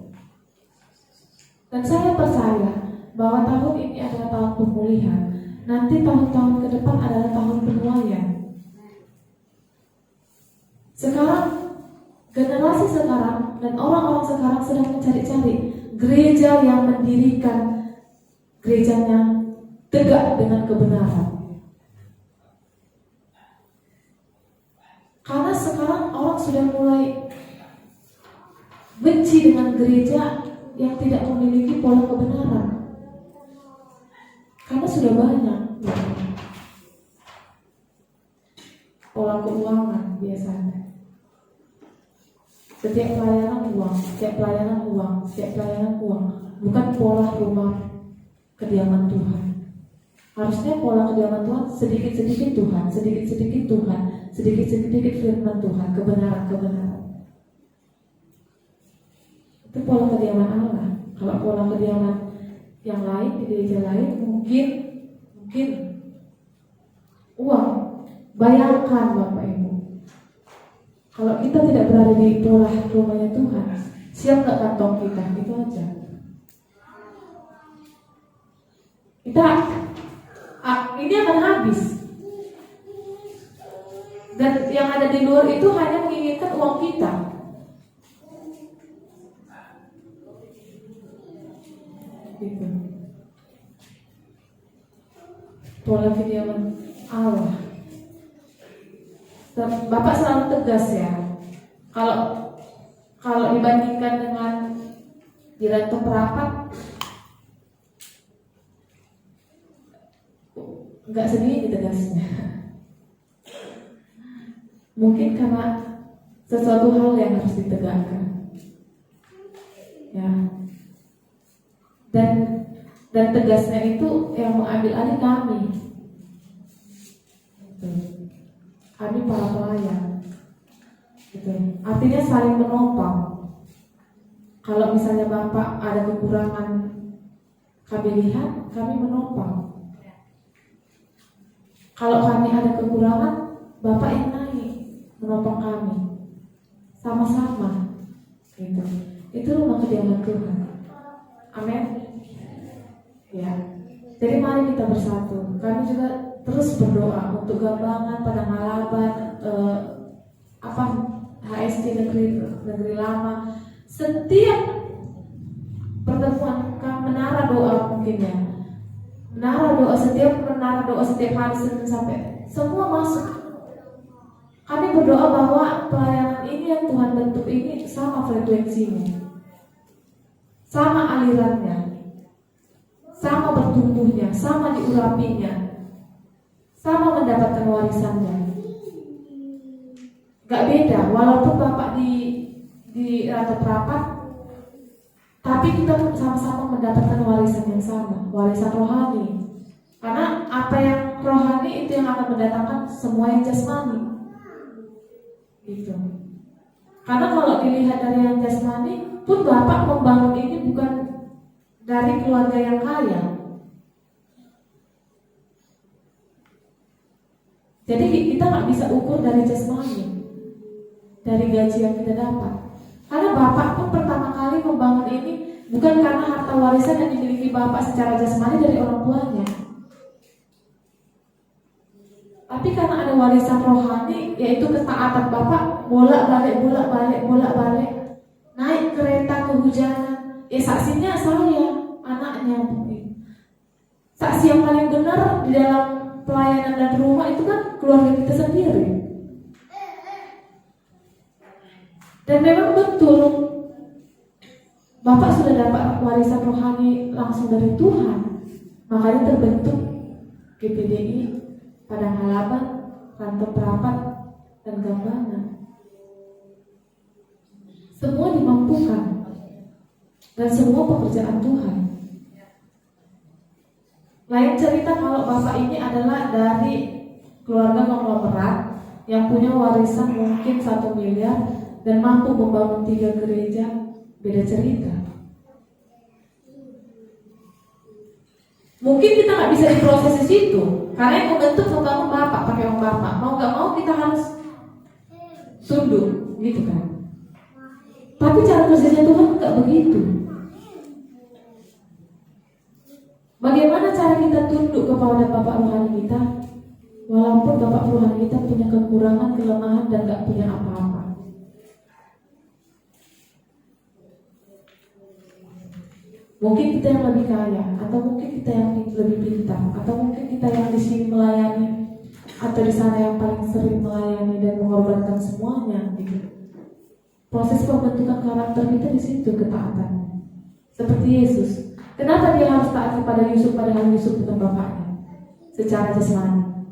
Dan saya percaya bahwa tahun ini adalah tahun pemulihan. Nanti tahun-tahun ke depan adalah tahun penuaian. Sekarang, generasi sekarang dan orang-orang sekarang sedang mencari-cari gereja yang mendirikan gerejanya tegak dengan kebenaran. Karena sekarang orang sudah mulai benci dengan gereja yang tidak memiliki pola kebenaran. Karena sudah banyak. pola keuangan biasanya. Setiap pelayanan uang, setiap pelayanan uang, setiap pelayanan uang. Bukan pola rumah kediaman Tuhan. Harusnya pola kediaman Tuhan sedikit-sedikit Tuhan, sedikit-sedikit Tuhan, sedikit-sedikit firman Tuhan, kebenaran-kebenaran. Itu pola kediaman Allah. Kalau pola kediaman yang lain di gereja lain mungkin uang. Bayangkan Bapak Ibu, kalau kita tidak berada di pola rumahnya Tuhan, siap nggak kantong kita? Itu aja. Ini akan habis. Dan yang ada di luar itu hanya menginginkan uang kita. Gitu. Pola kediaman Allah. Bapak selalu tegas ya. Kalau dibandingkan dengan di Rantau Perapat, nggak sedikit tegasnya. Mungkin karena sesuatu hal yang harus ditegakkan, ya. Dan tegasnya itu yang mengambil alih kami. Kami para pelayan, gitu. Artinya saling menopang. Kalau misalnya Bapak ada kekurangan, kami lihat, kami menopang. Kalau kami ada kekurangan, Bapak yang naik menopang kami, sama-sama, gitu. Itu rumah kediaman Tuhan. Amin. Ya. Jadi mari kita bersatu. Kami juga terus berdoa untuk Gambangan, Padang Halaban, HST negeri Lama. Setiap pertemuan kami menara doa mungkin ya. Setiap hari Senin sampai semua masuk. Kami berdoa bahwa pelayanan ini yang Tuhan bentuk ini sama frekuensinya, sama alirannya, sama bertumbuhnya, sama diurapinya, sama mendapatkan warisannya. Gak beda, walaupun Bapak di Rantau Perapat, tapi kita pun sama-sama mendapatkan warisan yang sama, warisan rohani. Karena apa yang rohani itu yang akan mendatangkan semua yang jasmani, gitu. Karena kalau dilihat dari yang jasmani pun, Bapak membangun ini bukan dari keluarga yang kaya. Jadi kita nggak bisa ukur dari jasmani, dari gaji yang kita dapat. Karena Bapak pun pertama kali membangun ini bukan karena harta warisan yang dimiliki Bapak secara jasmani dari orang tuanya, tapi karena ada warisan rohani, yaitu ketaatan Bapak bolak-balik, naik kereta kehujanan. Saksinya saya, anaknya. Saksi yang paling benar di dalam pelayanan dan rumah itu kan keluarga kita sendiri. Dan memang betul, Bapak sudah dapat warisan rohani langsung dari Tuhan. Makanya terbentuk GPDI, Padang Halaban, Rantau Perapat, dan Gambangan. Semua dimampukan, dan semua pekerjaan Tuhan. Lain cerita kalau Bapak ini adalah dari keluarga konglomerat yang punya warisan mungkin 1 miliar dan mampu membangun 3 gereja, beda cerita. Mungkin kita nggak bisa diproses di situ, karena yang membentuk membangun Bapak, pakai uang Bapak. Mau nggak mau kita harus tunduk, gitu kan? Tapi cara kerjanya Tuhan nggak begitu. Bagaimana cara kita tunduk kepada Bapak rohani kita, walaupun Bapak rohani kita punya kekurangan, kelemahan, dan nggak punya apa-apa? Mungkin kita yang lebih kaya, atau mungkin kita yang lebih pintar, atau mungkin kita yang di sini melayani, atau di sana yang paling sering melayani dan mengorbankan semuanya. Gitu. Proses pembentukan karakter kita di situ, ketaatan. Seperti Yesus. Kenapa dia harus taat kepada Yusuf, padahal Yusuf bukan bapaknya secara jasmani?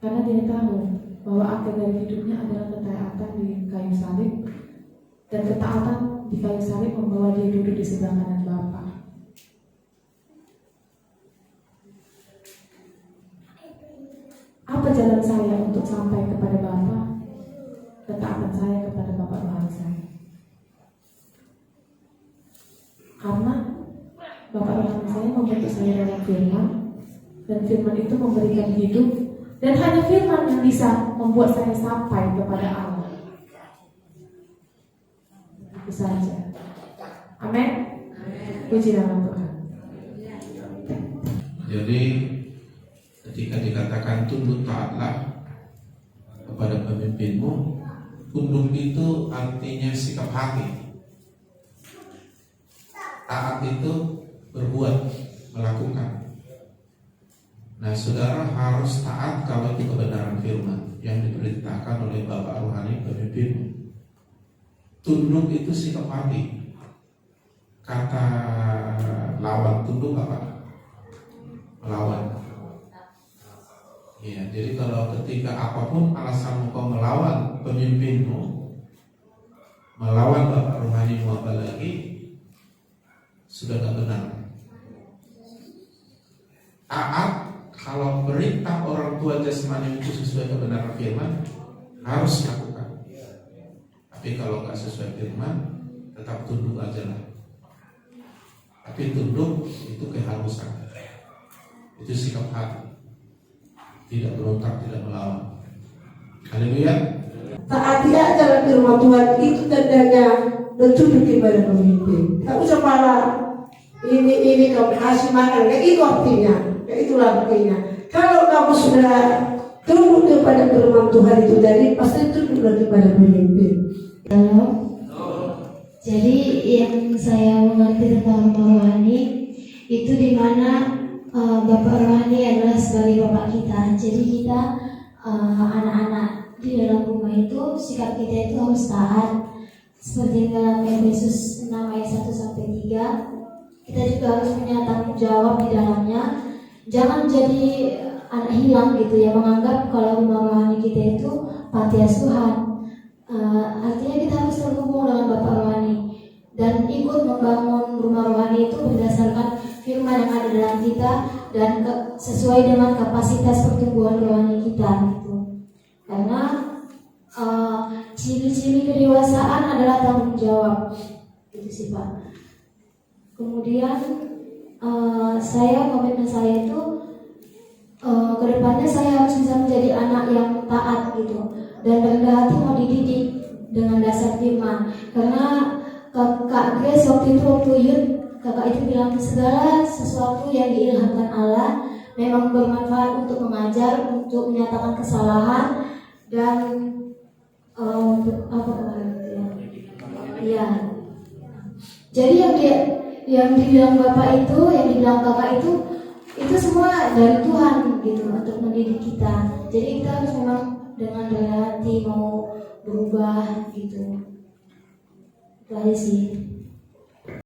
Karena dia tahu bahwa akhir dari hidupnya adalah ketaatan di kayu salib, dan ketaatan di kayu salib membawa dia duduk di sebelah kanan Bapa. Apa jalan saya untuk sampai kepada Bapa? Ketaatan saya kepada Bapa rohani saya. Karena Bapa rohani saya membentuk saya dalam firman, dan firman itu memberikan hidup, dan hanya firman yang bisa membuat saya sampai kepada Allah. Itu saja. Amin. Puji nama Tuhan. Jadi ketika dikatakan tunduk taatlah kepada pemimpinmu, tunduk itu artinya sikap hati. Taat itu berbuat, melakukan. Nah, saudara harus taat kalau itu kebenaran firman yang diperintahkan oleh Bapak rohani pemimpinmu. Tunduk itu sikap hati. Kata lawan tunduk apa? Melawan. Ya, jadi kalau ketika apapun alasan engkau melawan pemimpinmu, melawan Bapak rohanimu apalagi, sudah tidak benar. Taat kalau perintah orang tua jasmani itu sesuai kebenaran firman, harus lakukan. Tapi kalau nggak sesuai firman, tetap tunduk aja lah. Tapi tunduk itu keharusan, itu sikap hati, tidak berontak, tidak melawan. Haleluya. Taati aja firman Tuhan, itu tandanya bertunduk kepada pemimpin. Tak usah marah. Ini kamu kasih makan, kayak itu artinya, kayak itulah artinya. Kalau kamu sudah tunduk kepada firman Tuhan itu dari pasti tunduk kepada pemimpin. Jadi yang saya mengerti tentang Bapak rohani itu dimana Bapak rohani adalah sebagai Bapak kita. Jadi kita anak-anak di dalam rumah itu sikap kita itu harus taat. Seperti dalam Efesus 6 ayat 1-3, kita juga harus punya tanggung jawab di dalamnya. Jangan jadi anak hilang gitu ya, menganggap kalau rumah rohani kita itu panti asuhan. Artinya kita harus terhubung dengan Bapak rohani dan ikut membangun rumah rohani itu berdasarkan firman yang ada dalam kita dan sesuai dengan kapasitas pertumbuhan rohani kita gitu. Karena ciri-ciri kedewasaan adalah tanggung jawab, itu sih Pak. Kemudian komitmen saya itu kedepannya saya harus bisa menjadi anak yang taat gitu dan rendah hati mau dididik dengan dasar firman. Karena Kak Grace waktu youth, kakak itu bilang segala sesuatu yang diilhamkan Allah memang bermanfaat untuk mengajar, untuk menyatakan kesalahan dan apa kemarin itu ya? Iya. Jadi yang dibilang Bapak itu, yang dibilang Kakak itu semua dari Tuhan gitu untuk mendidik kita. Jadi kita harus memang dengan rendah hati mau berubah gitu. Itu aja sih.